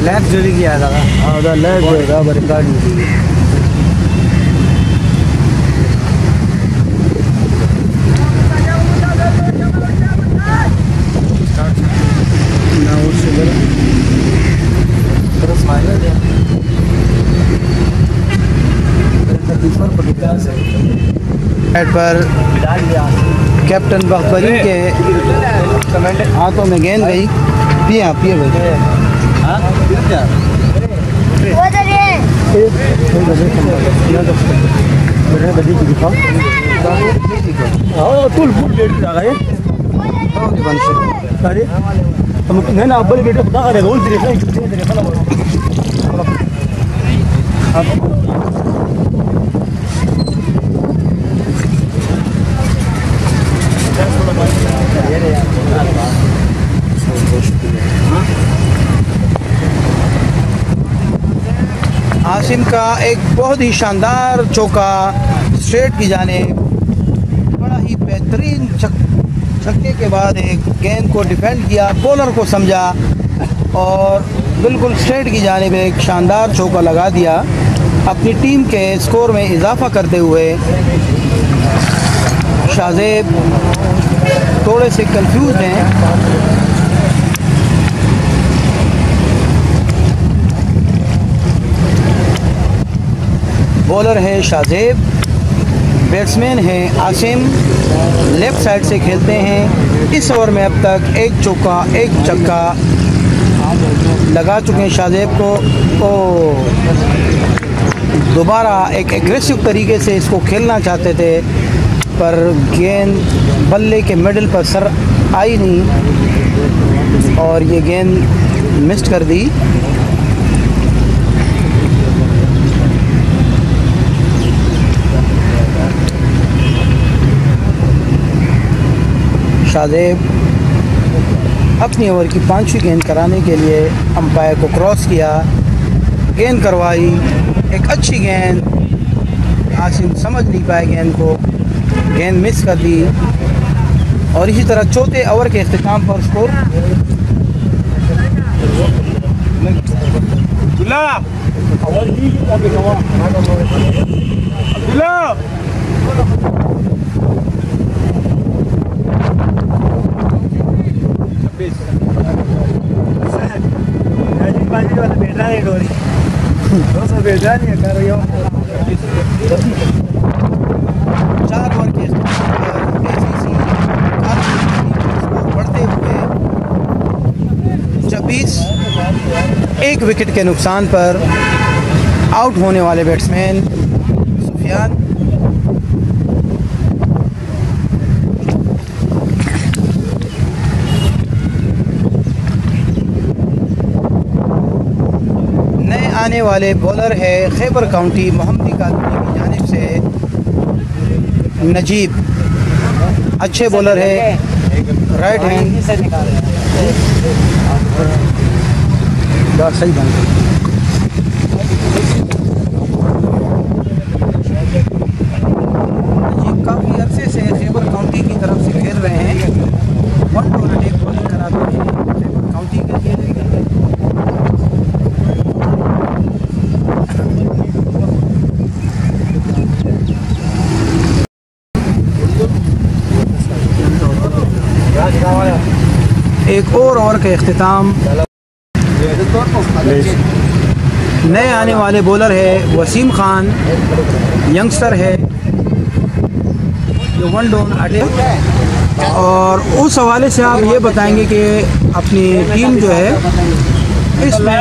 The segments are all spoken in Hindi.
लैब चोरी किया था। हाँ उधर लैब होएगा बरिकार्ड नहीं। पर कैप्टन बख्तरी के हाथों में गेंद गई। पिए पिए भाई। आसिम का एक बहुत ही शानदार चौका स्ट्रेट की जानिब। बड़ा ही बेहतरीन छक्के के बाद एक गेंद को डिफेंड किया, बॉलर को समझा और बिल्कुल स्ट्रेट की जानिब एक शानदार चौका लगा दिया। अपनी टीम के स्कोर में इजाफा करते हुए शाहजेब थोड़े से कंफ्यूज हैं। बॉलर है शाहजेब, बैट्समैन है आसिम, लेफ़्ट साइड से खेलते हैं। इस ओवर में अब तक एक चौका एक छक्का लगा चुके हैं शाहजेब को। दोबारा एक एग्रेसिव तरीके से इसको खेलना चाहते थे पर गेंद बल्ले के मिडल पर सर आई नहीं और ये गेंद मिस कर दी। शाहजेब अपनी ओवर की 5वीं गेंद कराने के लिए अंपायर को क्रॉस किया, गेंद करवाई, एक अच्छी गेंद। आसिम समझ नहीं पाए गेंद को, गेंद मिस कर दी और इसी तरह चौथे ओवर के इख्तिताम पर स्कोर चार ओवर के बढ़ते हुए 26 एक विकेट के नुकसान पर आउट होने वाले बैट्समैन सुफियान। नए आने वाले बॉलर है खैबर काउंटी मोहम्मदी कॉलोनी की जानिब से नजीब, अच्छे बॉलर है, राइट हैंड सही बन गई। नजीब काफ़ी अरसे से खैबर काउंटी की तरफ से खेल रहे हैं, 1 डॉलर एक बॉलिंग कराते हैं खैबर काउंटी के लिए। एक और ओवर का इख्तिताम। नए आने वाले बॉलर है वसीम खान, यंगस्टर है जो 1 डाउन अटैक। और उस हवाले से आप ये बताएंगे कि अपनी टीम जो है इसमें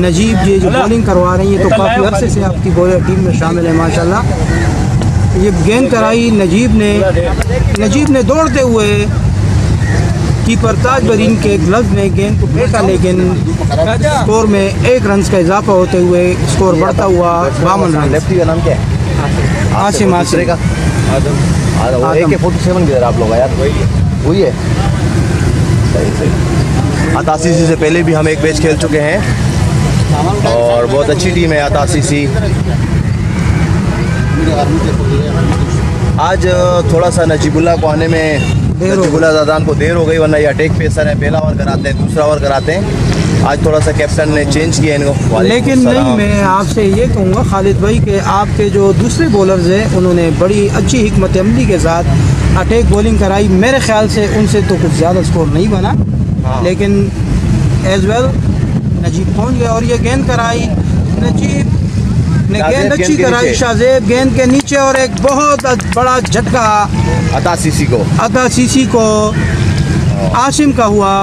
नजीब ये जो बॉलिंग करवा रही है तो काफ़ी अरसे से आपकी बॉलर टीम में शामिल है माशाल्लाह। ये गेंद कराई नजीब ने दौड़ते हुए कीपर ताज बरीन के ग्लव्स में गेंद को फेंका, लेकिन स्कोर में 1 रन का इजाफा होते हुए स्कोर बढ़ता हुआ 52 रन। लेफ्टी का नाम क्या है? आसिम का AK 47 किधर आप लोग यार? वही है। अतासीसी से पहले भी हम एक मैच खेल चुके हैं और बहुत अच्छी टीम है अतासीसी। आज थोड़ा सा नजीबुल्लाह को आने में, नजीबुल्लाह ज़ादान को देर हो गई, वरना ये अटैक पेसर है, पहला ओवर कराते हैं, दूसरा ओवर कराते हैं। आज थोड़ा सा कैप्टन ने चेंज किया इनको। लेकिन नहीं, मैं आपसे ये कहूँगा खालिद भाई कि आपके जो दूसरे बॉलर्स हैं उन्होंने बड़ी अच्छी हिकमत अमली के साथ अटैक बॉलिंग कराई। मेरे ख्याल से उनसे तो कुछ ज़्यादा स्कोर नहीं बना, लेकिन एज वेल नजीब पहुँच गया और ये गेंद कराई। नजीब ने गेंद अच्छी कराई, शाहजेब गेंद के नीचे और एक बहुत बड़ा झटका अता सीसी को आसिम का हुआ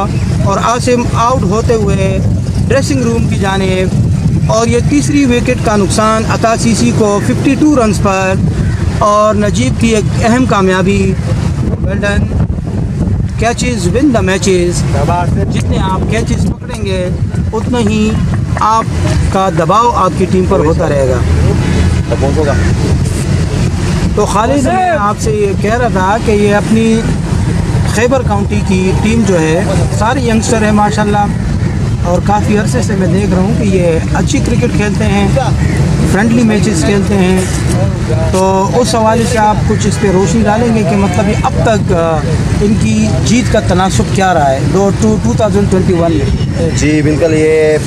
और आसिम आउट होते हुए ड्रेसिंग रूम की जानिब। और ये तीसरी विकेट का नुकसान अता सीसी को 52 रन्स पर, और नजीब की एक अहम कामयाबी। Well done. Catches win the matches. जितने आप कैचेस पकड़ेंगे उतना ही आपका दबाव आपकी टीम पर होता रहेगा। तो खालिद मैं आपसे ये कह रहा था कि ये अपनी खैबर काउंटी की टीम जो है सारे यंगस्टर है माशाल्लाह, और काफ़ी अरसे से मैं देख रहा हूँ कि ये अच्छी क्रिकेट खेलते हैं, फ्रेंडली मैचेस खेलते हैं। तो उस हवाले से आप कुछ इस पर रोशनी डालेंगे कि मतलब ये अब तक इनकी जीत का तनासुब क्या रहा है 2021 में? जी बिल्कुल, ये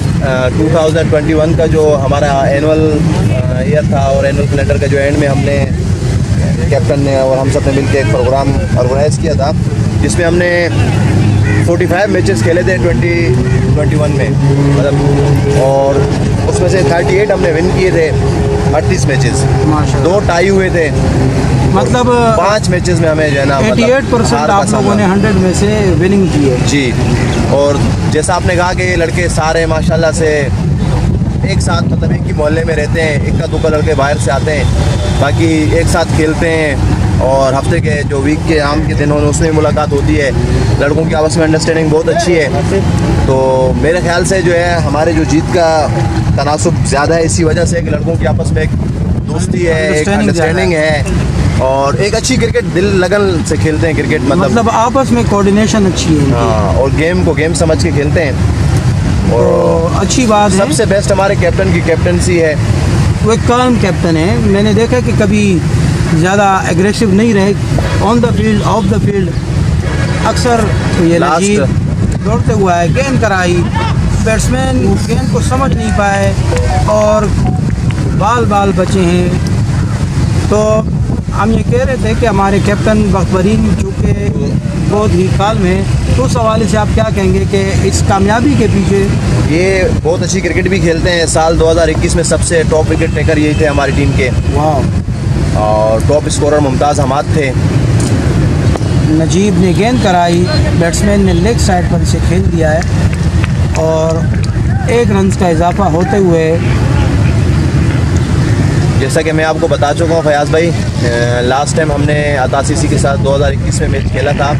2021 का जो हमारा एनुअल ईयर था और एनुअल कैलेंडर का जो एंड में हमने कैप्टन ने और हम सब ने मिलकर एक प्रोग्राम ऑर्गेनाइज़ किया था, जिसमें हमने 45 मैचेस खेले थे 2021 में, मतलब, और उसमें से 38 हमने विन किए थे, 38 मैचेस, 2 टाई हुए थे, मतलब 5 मैचेस में हमें जो है ना 88% आप लोगों ने 100 में से विनिंग की है। जी, और जैसा आपने कहा कि ये लड़के सारे माशाल्लाह से एक साथ, मतलब एक ही मोहल्ले में रहते हैं, इक्का दुक्का लड़के बाहर से आते हैं, बाकी एक साथ खेलते हैं, और हफ्ते के जो वीक के आम के दिन होने उसमें मुलाकात होती है। लड़कों की आपस में अंडरस्टैंडिंग बहुत अच्छी है। तो मेरे ख्याल से जो है हमारे जो जीत का तनासुब ज़्यादा है इसी वजह से कि लड़कों की आपस में एक दोस्ती है, एक अंडरस्टैंडिंग है, और एक अच्छी क्रिकेट दिल लगन से खेलते हैं क्रिकेट, मतलब आपस में कोऑर्डिनेशन अच्छी है। हाँ, और गेम को गेम समझ के खेलते हैं, और तो अच्छी बात है। सबसे बेस्ट हमारे कैप्टन की कैप्टनसी है। वो एक काम कैप्टन है, मैंने देखा कि कभी ज़्यादा एग्रेसिव नहीं रहे on the field, of the field. अक्सर ये नजीब दौड़ते हुआ है, गेंद कराई, बैट्समैन गेंद को समझ नहीं पाए और बाल बचे हैं। तो हम ये कह रहे थे कि हमारे कैप्टन बख्तबरीन चूँकि बहुत ही काल में, तो उस हवाले से आप क्या कहेंगे कि इस कामयाबी के पीछे? ये बहुत अच्छी क्रिकेट भी खेलते हैं। साल 2021 में सबसे टॉप विकेट टेकर यही थे हमारी टीम के, और टॉप स्कोरर मुमताज़ हमाद थे। नजीब ने गेंद कराई, बैट्समैन ने लेग साइड पर इसे खेल दिया है, और 1 रन का इजाफा होते हुए, जैसा कि मैं आपको बता चुका हूँ फयाज़ भाई, लास्ट टाइम हमने अता सीसी के साथ 2021 में मैच खेला था,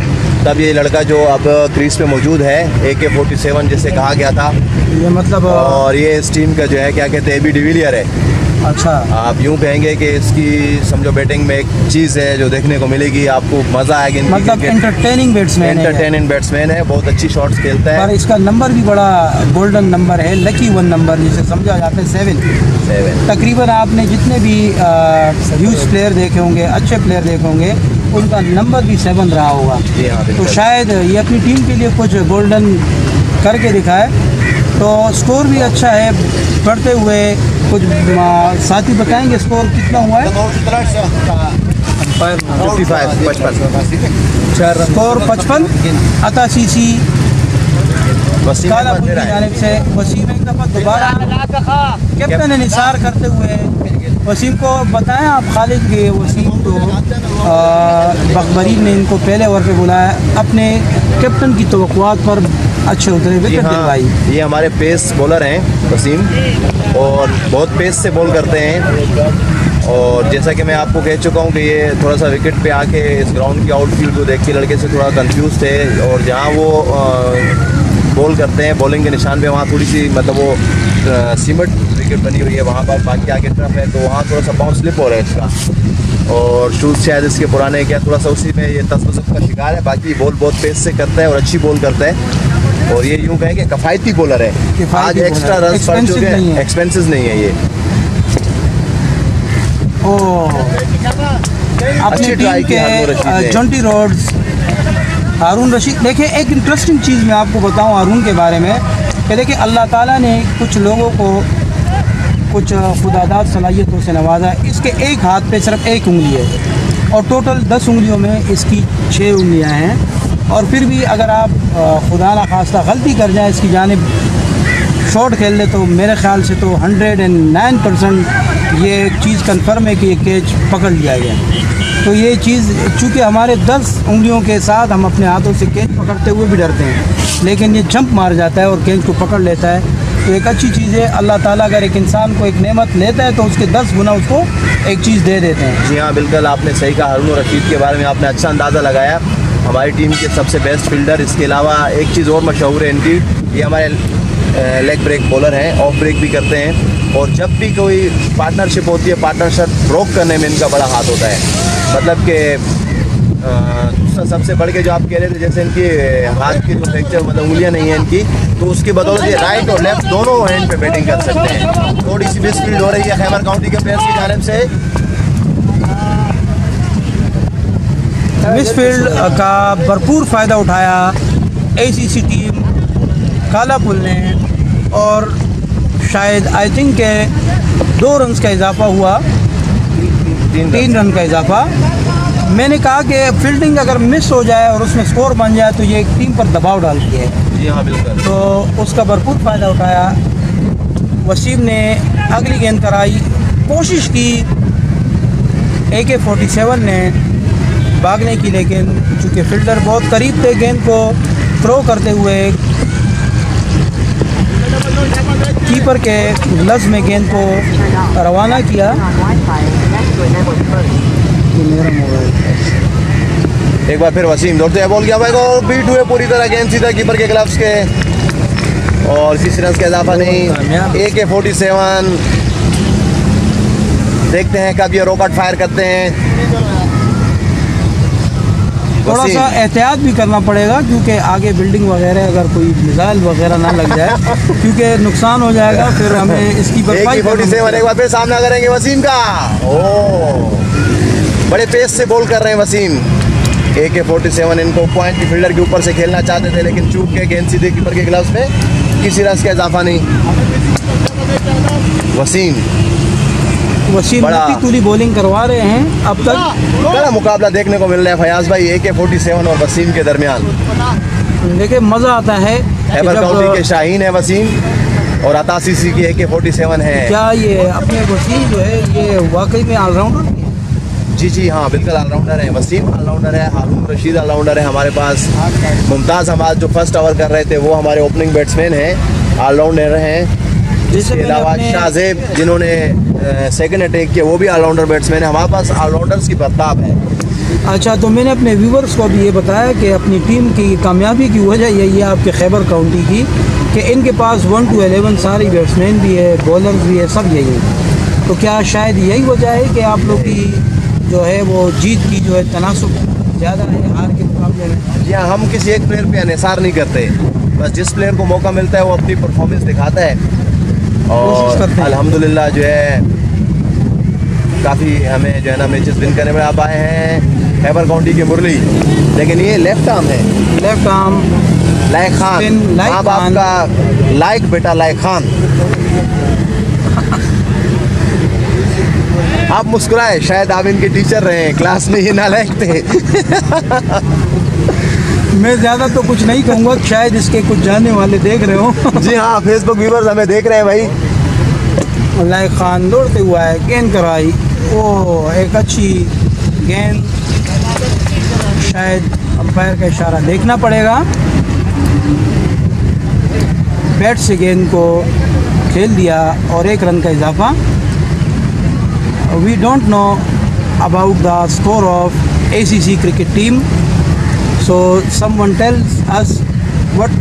तब ये लड़का जो अब क्रीज पे मौजूद है AK-47 जिसे कहा गया था, ये मतलब, और ये इस टीम का जो है क्या कहते हैं AB डिविलियर है। अच्छा, आप यूँ कहेंगे कि इसकी समझो बैटिंग में एक चीज़ है जो देखने को मिलेगी, आपको मज़ा आएगा। मतलब एंटरटेनिंग बैट्समैन है, बहुत अच्छी शॉट्स खेलता है, और इसका नंबर भी बड़ा गोल्डन नंबर है, लकी 1 नंबर जिसे समझा जाता है 7। तकरीबन आपने जितने भी यूथ प्लेयर देखे होंगे, अच्छे प्लेयर देखे होंगे, उनका नंबर भी 7 रहा होगा। जी हाँ, तो शायद ये अपनी टीम के लिए कुछ गोल्डन करके दिखाए। तो स्कोर भी अच्छा है बढ़ते हुए, कुछ साथी बताएंगे स्कोर कितना हुआ है? 55 स्कोर 55। अता सीसी कालापुर की जानिब से वसीम एक दफ़ा दोबारा कैप्टन निसार करते हुए वसीम को बताएं आप खालिद के। वसीम तो बख्तबरीन ने इनको पहले ओवर पे बुलाया, अपने कैप्टन की तवक्कुआत पर अच्छे उतरे, विकेट दिलवाई। ये हमारे पेस बॉलर हैं वसीम, और बहुत पेस से बॉल करते हैं, और जैसा कि मैं आपको कह चुका हूँ कि ये थोड़ा सा विकेट पे आके इस ग्राउंड की आउटफील्ड को देख के लड़के से थोड़ा कंफ्यूज थे, और जहाँ वो बॉल करते हैं बॉलिंग के निशान पे वहाँ थोड़ी सी मतलब वो सीमेंट विकेट बनी हुई है वहाँ पर, बाकी आगे तरफ है, तो वहाँ थोड़ा सा बाउंस स्लिप हो रहा है इसका, और शूज़ शायद इसके पुराने क्या थोड़ा सा उसी में ये तसव्वुफ़ का शिकार है। बाकी बॉल बहुत पेस से करता है और अच्छी बॉल करता है, और ये यूँ कहें कि किफ़ायती बॉलर है। आज एक्स्ट्रा रन पड़ चुके हैं, एक्सपेंसिव नहीं है ये। अपनी टीम के जॉन्टी रोड्स, हारून रशीद। देखिए एक इंटरेस्टिंग चीज़ मैं आपको बताऊं हारून के बारे में कि देखिए अल्लाह ताला ने कुछ लोगों को कुछ खुदादाद सलाहियतों से नवाजा है। इसके एक हाथ पे सिर्फ एक उंगली है और टोटल 10 उंगलियों में इसकी 6 उंगलियां हैं। और फिर भी अगर आप खुदा न खास्ता गलती कर जाए इसकी जानिब शॉट खेल ले तो मेरे ख्याल से तो 109% ये चीज़ कन्फर्म है कि ये कैच पकड़ लिया गया। तो ये चीज़ चूँकि हमारे 10 उंगलियों के साथ हम अपने हाथों से कैच पकड़ते हुए भी डरते हैं, लेकिन ये जंप मार जाता है और कैच को पकड़ लेता है। तो एक अच्छी चीज़ है, अल्लाह ताला अगर एक इंसान को एक नेमत लेता है तो उसके 10 गुना उसको एक चीज़ दे देते हैं। जी हाँ, बिल्कुल आपने सही कहा। हारून रशीद के बारे में आपने अच्छा अंदाज़ा लगाया। हमारी टीम के सबसे बेस्ट फील्डर। इसके अलावा एक चीज़ और मशहूर है इनकी, ये हमारे लेग ब्रेक बॉलर हैं, ऑफ ब्रेक भी करते हैं। और जब भी कोई पार्टनरशिप होती है, पार्टनरशिप ब्रोक करने में इनका बड़ा हाथ होता है। मतलब कि सबसे बढ़ के जो आप कह रहे थे, जैसे इनकी हाथ की जो फ्रैक्चर मतलब उंगलियां नहीं है इनकी, तो उसकी बदौलत ये राइट और लेफ्ट दोनों हैंड पे बैटिंग कर सकते हैं। थोड़ी सी मिसफील्ड हो रही है खैबर काउंटी के प्लेयर्स की जानिब से। मिसफील्ड का भरपूर फ़ायदा उठाया ACC टीम कालापुल ने और शायद आई थिंक के 2 रन का इजाफा हुआ, 3 रन का इजाफा। मैंने कहा कि फील्डिंग अगर मिस हो जाए और उसमें स्कोर बन जाए तो ये एक टीम पर दबाव डालती है। जी हाँ बिल्कुल। तो उसका भरपूर फ़ायदा उठाया। वसीम ने अगली गेंद कराई, कोशिश की AK-47 ने भागने की, लेकिन चूँकि फील्डर बहुत करीब थे गेंद को थ्रो करते हुए कीपर के ग्लव्स में गेंद को रवाना किया। एक बार फिर वसीम दौड़ते हैं, बॉल गया भाई को बीट हुए पूरी तरह, गेंद सीधा कीपर के ग्लव्स के और इसी रन का इजाफा नहीं। AK-47 देखते हैं कब ये रॉकेट फायर करते हैं। थोड़ा सा एहतियात भी करना पड़ेगा क्योंकि आगे बिल्डिंग वगैरह अगर कोई मिसाइल वगैरह ना लग जाए क्योंकि नुकसान हो जाएगा, फिर हमें इसकी भरपाई। AK-47 एक बार फिर सामना करेंगे वसीम का। ओह, बड़े पेस से बॉल कर रहे हैं वसीम। AK-47 इनको पॉइंट की फील्डर के ऊपर से खेलना चाहते थे, लेकिन चूक के गेंद सीधे कीपर के ग्लव्स में, किसी रन का इजाफा नहीं। वसीम बड़ा तूली बॉलिंग करवा रहे हैं। अब तक बड़ा मुकाबला देखने को मिल रहा है फयाज भाई, AK-47 और वसीम के दरमियान। देखिए मज़ा आता है। खैबर काउंटी के शाहीन है वसीम और अता सीसी की AK-47 है। क्या ये अपने वसीम जो है ये वाकई में ऑलराउंडर? जी हाँ बिल्कुल ऑलराउंडर है। वसीम ऑलराउंडर है, हारून रशीद ऑलराउंडर है। हमारे पास मुमताज़ हमाद जो फर्स्ट ओवर कर रहे थे वो हमारे ओपनिंग बैट्समैन हैं, ऑलराउंडर हैं। इसके अलावा शाहजेब जिन्होंने सेकंड अटैक किया वो भी ऑलराउंडर बैट्समैन है। हमारे पास ऑलराउंडर्स की बर्ताब है। अच्छा, तो मैंने अपने व्यूवर्स को भी ये बताया कि अपनी टीम की कामयाबी की वजह यही है आपके खैबर काउंटी की कि इनके पास 1 to 11 सारी बैट्समैन भी है, बॉलर भी है, सब यही है। तो क्या शायद यही वजह है कि आप लोग की जो है वो जीत की जो है तनासुब ज़्यादा है हार के मुकाबले में? जी हाँ, हम किसी एक प्लेयर पे इन्हिसार नहीं करते, बस जिस प्लेयर को मौका मिलता है वो अपनी परफॉर्मेंस दिखाता है और अल्हम्दुलिल्लाह जो है काफ़ी हमें जो है ना मैचेस विन करने में आप आए हैं। खैबर काउंटी के मुरली, लेकिन ये लेफ्ट आर्म है, लेफ्ट आर्म लाइक खान, माँ बाप का लाइक बेटा लाइक खान। आप मुस्कुराए, शायद आप इनके टीचर रहे हैं, क्लास में ये नालायक थे। मैं ज़्यादा तो कुछ नहीं कहूँगा, शायद इसके कुछ जानने वाले देख रहे हो। जी हाँ, फेसबुक व्यूवर्स हमें देख रहे हैं भाई। लाइक खान दौड़ते हुआ है, गेंद कराई, वो एक अच्छी गेंद, शायद अंपायर का इशारा देखना पड़ेगा। बैट से गेंद को खेल दिया और 1 रन का इजाफा। We don't know about the score of ACC cricket team, so someone tells us what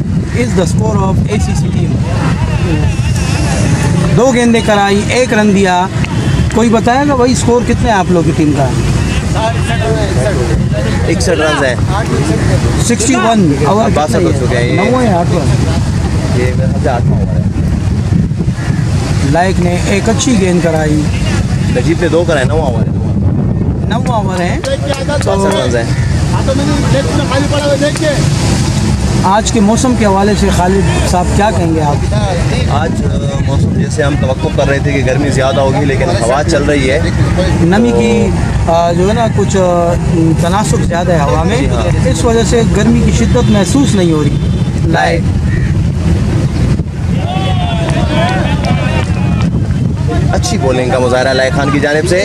is the score of ACC team. 2 गेंदें कराई, 1 रन दिया। कोई बताएगा भाई स्कोर कितने आप लोग की टीम का? 61 रन है। 61 और 62 हो चुके हैं। 9 या 8 रन। ये मेरे ख्याल से 8वां ओवर है। लाइक ने एक अच्छी गेंद कराई। नजीब ने 2 कराए, 9वां ओवर है। 9वां ओवर है। 62 रन है। आज के मौसम के हवाले से खालिद साहब क्या कहेंगे आप? आज मौसम जैसे हम तवक्को कर रहे थे कि गर्मी ज़्यादा होगी, लेकिन हवा चल रही है। नमी की जो है ना कुछ तनासुब ज़्यादा है हवा में, इस वजह से गर्मी की शिद्दत महसूस नहीं हो रही। लाइक अच्छी बॉलिंग का मुजाहरा लाइक खान की जानिब से।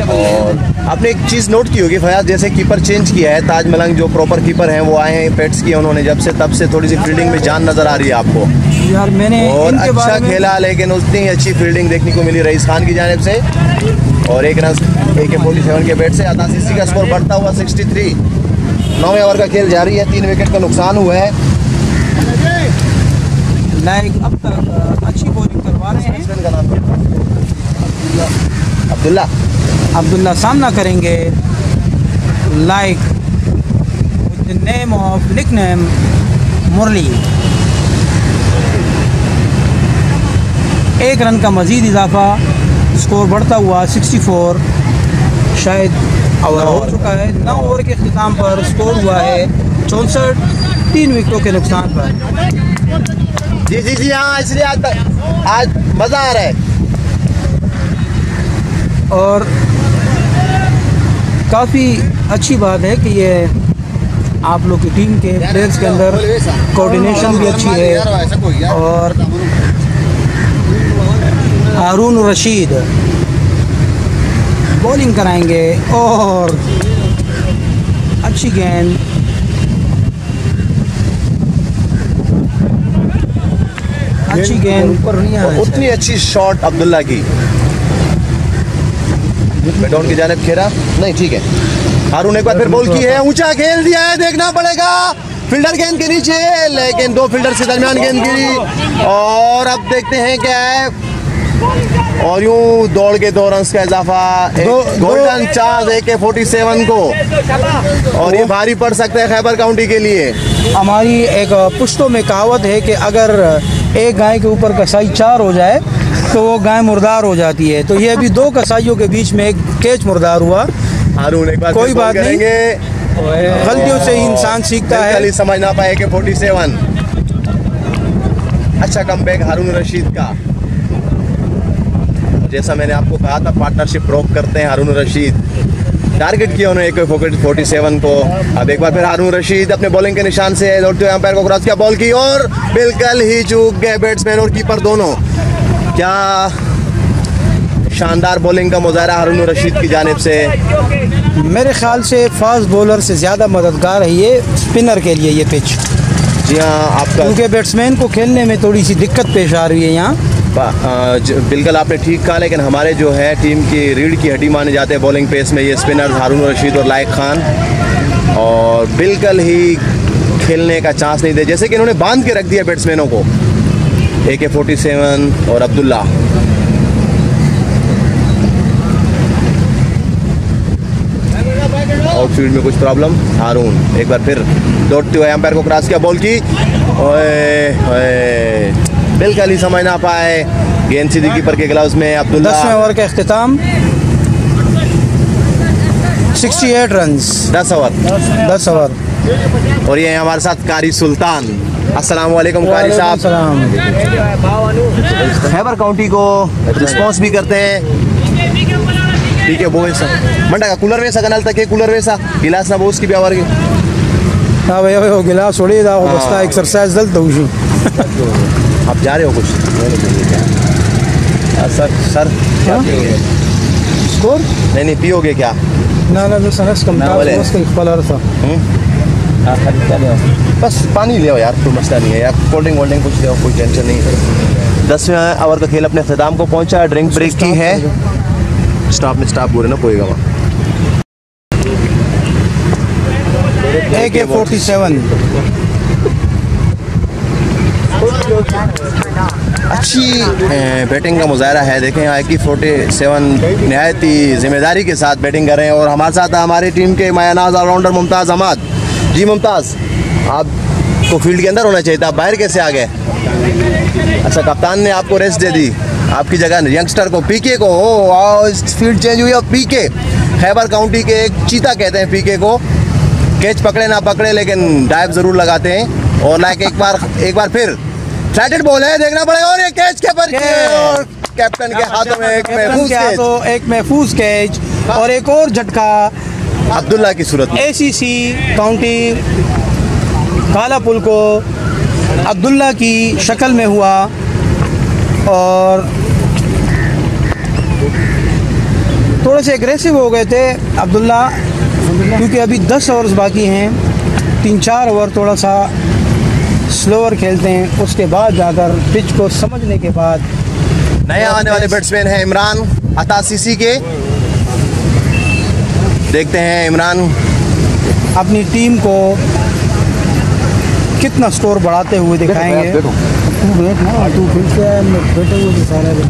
और आपने एक चीज़ नोट की होगी फयाज, जैसे कीपर चेंज किया है, ताज मलंग जो प्रॉपर कीपर हैं वो आए हैं, पेट्स किए उन्होंने जब से, तब से थोड़ी सी फील्डिंग में जान नज़र आ रही है आपको। यार मैंने और इनके अच्छा बारे में खेला, लेकिन उतनी ही अच्छी फील्डिंग देखने को मिली रईस खान की जानिब से। और एक रन AK-47 के बैट से अतासी का स्कोर बढ़ता हुआ 63। 9वें ओवर का खेल जारी है, 3 विकेट का नुकसान हुआ है। लाइक अब तक अच्छी बॉलिंग करवा रहे हैं। अब्दुल्ला सामना करेंगे like with the name of nickname Murali. 1 run का मज़ीद इजाफा, स्कोर बढ़ता हुआ 64 शायद ओवर हो चुका है। 9 ओवर के अख्तिताम पर स्कोर हुआ है 64, 3 विकेटों के नुकसान पर। जी हाँ, इसलिए आज मज़ा आ रहा है। और काफ़ी अच्छी बात है कि ये आप लोग की टीम के प्लेयर्स के अंदर कोऑर्डिनेशन भी अच्छी है। और हारून रशीद बॉलिंग कराएंगे और अच्छी गेंद, अच्छी गेंद ऊपर नहीं आ रही, उतनी अच्छी शॉट अब्दुल्ला की। बैटॉन की जानिब खेरा नहीं, ठीक है। हारून एक बार फिर बॉल की है, ऊंचा खेल दिया है, देखना पड़ेगा। फील्डर गेंद के नीचे, लेकिन 2 फील्डर से दरमियान गेंद गिरी। और अब देखते हैं क्या है। और यूं दौड़ के 2 रन का इजाफा, गोल्डन चांस AK-47 को, और ये भारी पड़ सकता है खैबर काउंटी के लिए। हमारी एक पुश्तों में कहावत है कि अगर एक गाय के ऊपर कसाई 4 हो जाए तो वो गाय मुर्दार हो जाती है। तो ये अभी 2 कसाईयों के बीच में एक कैच मुर्दार हुआ। हारून एक बार कोई बात नहीं, करेंगे, गलतियों से ही इंसान सीखता है। समझ ना पाए AK-47। अच्छा कमबैक हारून रशीद का। जैसा मैंने आपको कहा था, पार्टनरशिप ब्रोक करते हैं हारून रशीद। टारगेट किया उन्होंने AK-47 को। अब एक बार फिर हारून रशीद अपने बॉलिंग के निशान से दौड़ते हुए अंपायर को क्रॉस किया, बॉल की, और बिल्कुल ही चूक गए बैट्समैन और कीपर दोनों। क्या शानदार बॉलिंग का मुजाहरा हारून रशीद की जानिब से। मेरे ख्याल से फास्ट बॉलर से ज़्यादा मददगार है ये स्पिनर के लिए ये पिच। जी हाँ, आपका क्योंकि बैट्समैन को खेलने में थोड़ी सी दिक्कत पेश आ रही है यहाँ। बिल्कुल आपने ठीक कहा, लेकिन हमारे जो है टीम की रीढ़ की हड्डी माने जाते हैं बॉलिंग पेस में ये स्पिनर हारून रशीद और लाइक खान। और बिल्कुल ही खेलने का चांस नहीं दे, जैसे कि इन्होंने बांध के रख दिया बैट्समैनों को, AK-47 और अब्दुल्ला। आउटफील्ड में कुछ प्रॉब्लम। हारून एक बार फिर दौड़ते हुए अंपायर को क्रॉस किया, बॉल की, बिल्कुल ही समझ ना पाए, गेंद सीधी कीपर के ग्लव्स में। अब्दुल्ला 10वें ओवर का अख्तिताम, 68 रन, 10 ओवर। और ये हमारे साथ कारी सुल्तान। अस्सलाम वालेकुम कारी साहब। खैबर काउंटी को रिस्पॉन्स भी करते हैं, ठीक है। वो मंडा का कूलर वैसा कनाल तक कूलर वैसा गिलास ना वो उसकी भी आवार की। हाँ भैया वो गिलास छोड़ी था, वो बस्ता एक्सरसाइज दल तो आप जा रहे हो कुछ सर क्या स्कोर? नहीं पियोगे क्या? ना सनस कम था, उसका इक्वलर था। बस पानी ले आओ यार, कोई मसला नहीं है यार। कोल्ड ड्रिंक वोल्ड कुछ ले आओ, कोई टेंशन नहीं है। 10वें ओवर का खेल अपने अख्तिताम को पहुंचा। ड्रिंक ब्रेक की है। स्टाफ बोले ना कोई गवा। AK-47 अच्छी बैटिंग का मुजाहरा है। देखें AK-47 नहायत ही जिम्मेदारी के साथ बैटिंग कर रहे हैं। और हमारे साथ हमारी टीम के मायानाज ऑलराउंडर मुमताज़ अहमद। जी मुमताज़, आपको फील्ड के अंदर होना चाहिए था, आप बाहर कैसे आ गए? अच्छा, कप्तान ने आपको रेस्ट दे दी, आपकी जगह यंगस्टर को, PK को। फील्ड चेंज हुई और PK, खैबर काउंटी के एक चीता कहते हैं PK को, कैच पकड़े ना पकड़े लेकिन डाइव ज़रूर लगाते हैं। और लाइक एक बार फिर फ्लैटेड बॉल है, देखना पड़ेगा। और ये कैच के पर कैप्टन के हाथों में एक महफूज कैच और एक और झटका अब्दुल्ला की सूरत में। ACC काउंटी कालापुल को अब्दुल्ला की शक्ल में हुआ और थोड़े से एग्रेसिव हो गए थे अब्दुल्ला, क्योंकि अभी 10 ओवर्स बाकी हैं। 3-4 ओवर थोड़ा सा स्लोअर खेलते हैं, उसके बाद जाकर पिच को समझने के बाद। नए आने वाले बैट्समैन हैं इमरान अता सीसी के। देखते हैं इमरान अपनी टीम को कितना स्कोर बढ़ाते हुए दिखाएंगे। तू बैठ ना, तू फिर से बैठे हुए थे सारे दिन।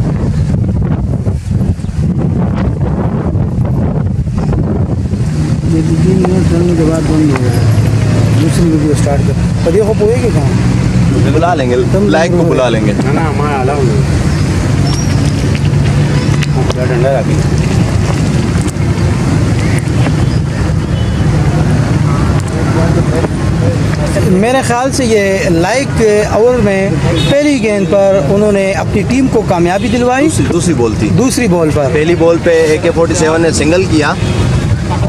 ये 3 मिनट चलने के बाद बंद हो गया, दूसरी वीडियो स्टार्ट कर। तो देखो पोएगी कहाँ, बुला लेंगे, लाइक को बुला लेंगे। ना हमारा अलाउ नहीं, डंडा रखी। मेरे ख्याल से ये लाइक ओवर में पहली गेंद पर उन्होंने अपनी टीम को कामयाबी दिलवाई। दूसरी बॉल थी, दूसरी बॉल पर पहली बॉल पे AK-47 ने सिंगल किया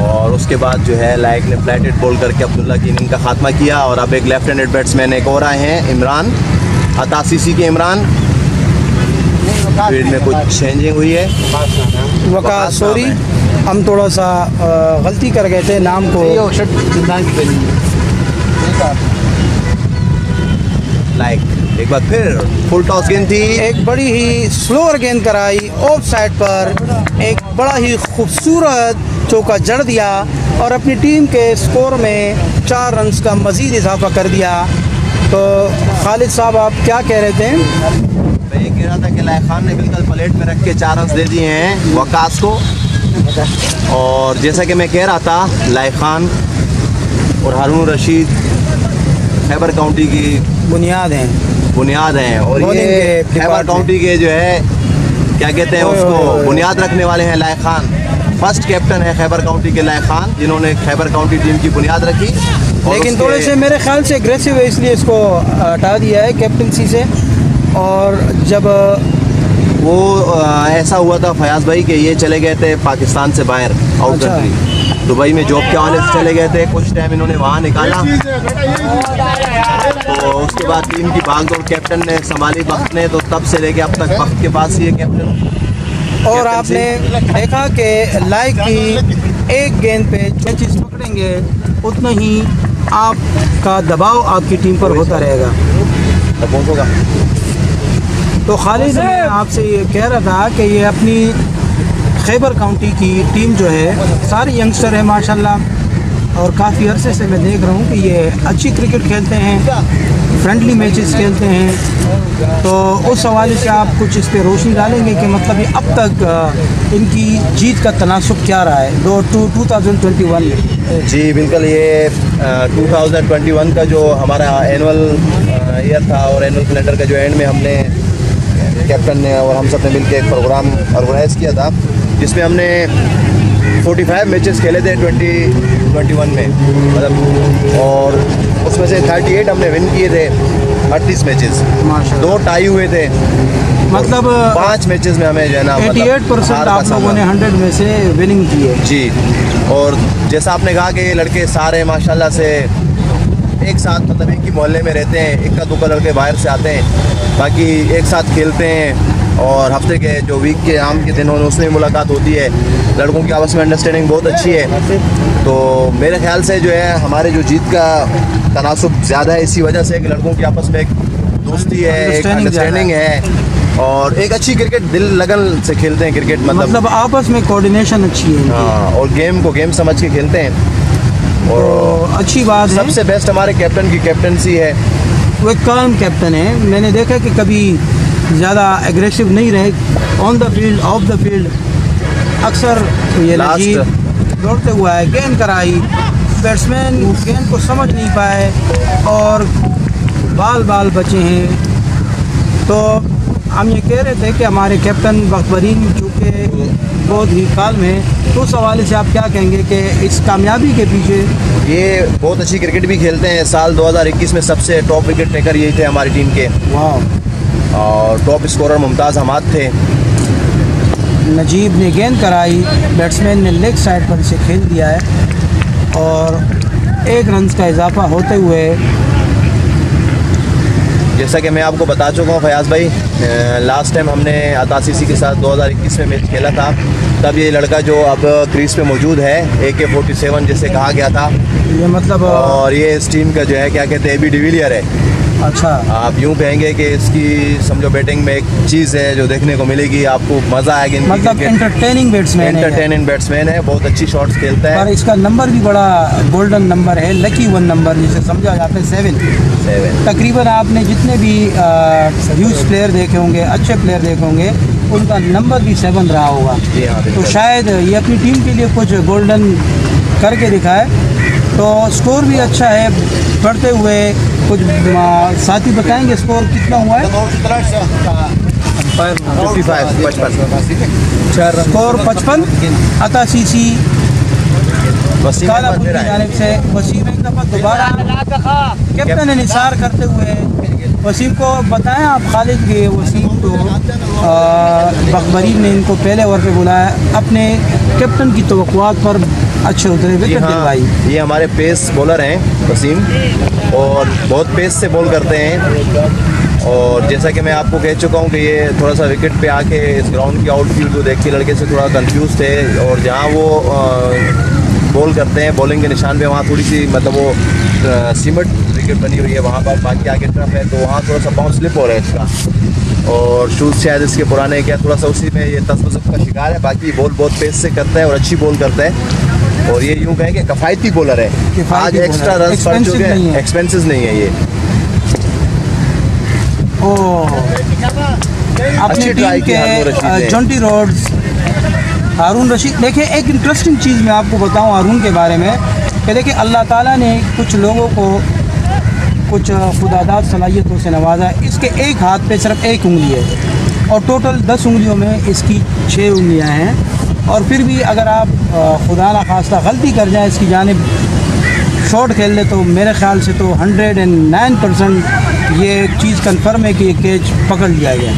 और उसके बाद जो है लाइक ने फ्लैटेड बॉल करके अब्दुल्ला की इनिंग का खात्मा किया। और अब एक लेफ्ट हैंडेड बैट्समैन एक और आए हैं, इमरान अता सीसी के इमरान। फील्ड में कुछ चेंजिंग हुई है। वक़ास सॉरी, हम थोड़ा सा गलती कर गए थे नाम को। लाइक एक बार फिर फुल टॉस गेंद थी, एक बड़ी ही स्लोअर गेंद कराई ऑफ साइड पर, एक बड़ा ही खूबसूरत चौका जड़ दिया और अपनी टीम के स्कोर में 4 रन्स का मज़ीद इजाफा कर दिया। तो खालिद साहब आप क्या कह रहे थे? मैं ये कह रहा था कि लाइक खान ने बिल्कुल प्लेट में रख के 4 रन्स दे दिए हैं वकास को। और जैसा कि मैं कह रहा था, लाइक खान और हारून रशीद खैबर काउंटी की बुनियाद हैं और ये खैबर काउंटी के जो है क्या कहते हैं उसको बुनियाद रखने वाले हैं लाइक खान। फर्स्ट कैप्टन है खैबर काउंटी के लाइक खान, जिन्होंने खैबर काउंटी टीम की बुनियाद रखी। लेकिन थोड़े से मेरे ख्याल से एग्रेसिव है, इसलिए इसको हटा दिया है कैप्टनसी से। और जब वो ऐसा हुआ था फयाज भाई कि ये चले गए थे पाकिस्तान से बाहर आउट कंट्री, दुबई में जॉब के हवाले से चले गए थे। कुछ टाइम इन्होंने वहाँ निकाला, तो उसके बाद टीम की भागदौड़ कैप्टन ने संभाली वक्त ने, तो तब से लेके अब तक वक्त के पास ये कैप्टन। और आपने देखा कि लाइक की एक गेंद पे कैचेस पकड़ेंगे उतना ही आपका दबाव आपकी टीम पर होता रहेगा। तो खालिद मैं आपसे ये कह रहा था कि ये अपनी खैबर काउंटी की टीम जो है सारे यंगस्टर है माशाल्लाह, और काफ़ी अरसे से मैं देख रहा हूँ कि ये अच्छी क्रिकेट खेलते हैं, फ्रेंडली मैचेस खेलते हैं। तो उस हवाले से आप कुछ इस पर रोशनी डालेंगे कि मतलब ये अब तक इनकी जीत का तनासुब क्या रहा है 2021 में? जी बिल्कुल, ये 2021 का जो हमारा एनुअल ईयर था और एनुअल कैलेंडर का जो एंड में हमने कैप्टन ने और हम सब ने मिलकर एक प्रोग्राम ऑर्गेनाइज़ किया था, जिसमें हमने 45 मैचेस खेले थे 2021 में मतलब, और उसमें से 38 हमने विन किए थे 38 मैचेस, 2 टाई हुए थे, मतलब 5 मैचेस में हमें जो है ना 88% आप लोगों ने 100 में से विनिंग की है। जी, और जैसा आपने कहा कि ये लड़के सारे माशाल्लाह से एक साथ मतलब एक ही मोहल्ले में रहते हैं, इक्का दुक्का लड़के बाहर से आते हैं, बाकी एक साथ खेलते हैं और हफ्ते के जो वीक के आम के दिन होने उसमें मुलाकात होती है। लड़कों की आपस में अंडरस्टैंडिंग बहुत अच्छी है। तो मेरे ख्याल से जो है हमारे जो जीत का तनासुब ज़्यादा है इसी वजह से कि लड़कों की आपस में एक दोस्ती है, एक अंडरस्टैंडिंग है और एक अच्छी क्रिकेट दिल लगन से खेलते हैं क्रिकेट, मतलब आपस में कोऑर्डिनेशन अच्छी है। हाँ, और गेम को गेम समझ के खेलते हैं और तो अच्छी बात है। सबसे बेस्ट हमारे कैप्टन की कैप्टनसी है, वो एक काम कैप्टन है। मैंने देखा कि कभी ज़्यादा एग्रेसिव नहीं रहे on the field, of the field, अक्सर ये दौड़ते हुआ है, गेंद कराई, बैट्समैन गेंद को समझ नहीं पाए और बाल बचे हैं। तो हम ये कह रहे थे कि हमारे कैप्टन बखबरीन चूँकि बहुत ही काल में, तो उस हवाले से आप क्या कहेंगे कि इस कामयाबी के पीछे? ये बहुत अच्छी क्रिकेट भी खेलते हैं। साल 2021 में सबसे टॉप विकेट टेकर यही थे हमारी टीम के, वाह। और टॉप स्कोरर मुमताज़ हमाद थे। नजीब ने गेंद कराई, बैट्समैन ने लेग साइड पर इसे खेल दिया है और 1 रन का इजाफा होते हुए, जैसा कि मैं आपको बता चुका हूँ फयाज़ भाई, लास्ट टाइम हमने अता सीसी के साथ 2021 में मैच खेला था, तब ये लड़का जो अब क्रीज पे मौजूद है AK-47 जिसे कहा गया था, ये मतलब और ये इस टीम का जो है क्या कहते हैं, एबी डिविलियर है। अच्छा, आप यूँ कहेंगे कि इसकी समझो बैटिंग में एक चीज़ है जो देखने को मिलेगी, आपको मज़ा आएगा। मतलब एंटरटेनिंग बैट्समैन है, बहुत अच्छी शॉट्स खेलता है। पर इसका नंबर भी बड़ा गोल्डन नंबर है, लकी 1 नंबर जिसे समझा जाता है 7। तकरीबन आपने जितने भी ह्यूज प्लेयर देखे होंगे, अच्छे प्लेयर देखे होंगे, उनका नंबर भी 7 रहा होगा। जी हाँ, तो शायद ये अपनी टीम के लिए कुछ गोल्डन करके दिखाए। तो स्कोर भी अच्छा है बढ़ते हुए, कुछ साथी बताएंगे स्कोर कितना हुआ है? 55 स्कोर 55। अता सीसी कालापुर की जानिब से वसीम एक दफ़ा दोबारा कैप्टन निसार करते हुए वसीम को बताएं आप खालिद के वसीम को बखबरीन ने इनको पहले ओवर पे बुलाया, अपने कैप्टन की तवक्कुआत पर अच्छे उतरे विकेट दिलवाई। ये हमारे पेस बॉलर हैं वसीम, और बहुत पेस से बॉल करते हैं। और जैसा कि मैं आपको कह चुका हूँ कि ये थोड़ा सा विकेट पे आके इस ग्राउंड की आउटफील्ड को देख के लड़के से थोड़ा कंफ्यूज थे, और जहाँ वो बॉल करते हैं बॉलिंग के निशान पे, वहाँ थोड़ी सी मतलब वो सीमेंट विकेट बनी हुई है वहाँ पर, बाकी आगे तरफ है, तो वहाँ थोड़ा सा बाउंस स्लिप हो रहा है इसका, और शूज़ शायद इसके पुराने क्या थोड़ा सा उसी में ये तसब्बुस का शिकार है। बाकी बॉल बहुत पेस से करता है और अच्छी बॉल करता है, और ये यूँ कहें कि किफ़ायती बॉलर है। आज एक्स्ट्रा रन पड़ चुके हैं, एक्सपेंसिव नहीं है ये। अपनी टीम के जॉन्टी रोड्स हारून रशीद। देखिए एक इंटरेस्टिंग चीज़ मैं आपको बताऊं हारून के बारे में कि देखिए अल्लाह ताला ने कुछ लोगों को कुछ खुदादाद सलाहियतों से नवाजा है। इसके एक हाथ पे सिर्फ 1 उंगली है और टोटल 10 उंगलियों में इसकी 6 उंगलियां हैं, और फिर भी अगर आप खुदा ना खास्ता गलती कर जाएँ इसकी जानिब शॉट खेल ले तो मेरे ख्याल से तो 109% ये चीज़ कन्फर्म है कि ये कैच पकड़ लिया गया।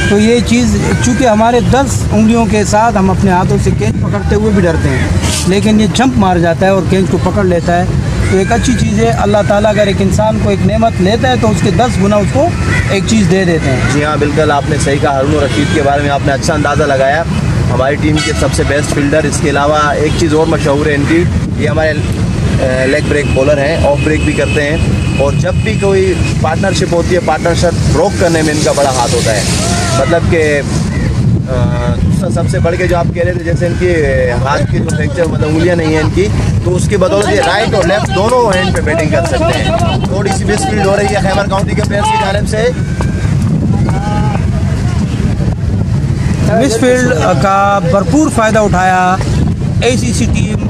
तो ये चीज़ चूँकि हमारे 10 उंगलियों के साथ हम अपने हाथों से कैच पकड़ते हुए भी डरते हैं, लेकिन ये जंप मार जाता है और कैच को पकड़ लेता है। तो एक अच्छी चीज़ है, अल्लाह ताला अगर एक इंसान को एक नेमत लेता है तो उसके 10 गुना उसको एक चीज़ दे देते हैं। जी हाँ, बिल्कुल आपने सही कहा। हारून रशीद के बारे में आपने अच्छा अंदाज़ा लगाया, हमारी टीम के सबसे बेस्ट फील्डर। इसके अलावा एक चीज़ और मशहूर है इनकी, ये हमारे लेग ब्रेक बॉलर हैं, ऑफ ब्रेक भी करते हैं, और जब भी कोई पार्टनरशिप होती है पार्टनरशिप ब्रोक करने में इनका बड़ा हाथ होता है। मतलब कि सबसे बढ़ के जो आप कह रहे थे जैसे इनकी हाथ की जो फ्रैक्चर मतलब उंगलियां नहीं है इनकी, तो उसकी बदौलत ये राइट और लेफ्ट दोनों हैंड पे बैटिंग कर सकते हैं। थोड़ी सी मिसफील्ड हो रही है खैबर काउंटी के प्लेयर्स की जानिब से। मिसफील्ड का भरपूर फ़ायदा उठाया ACC टीम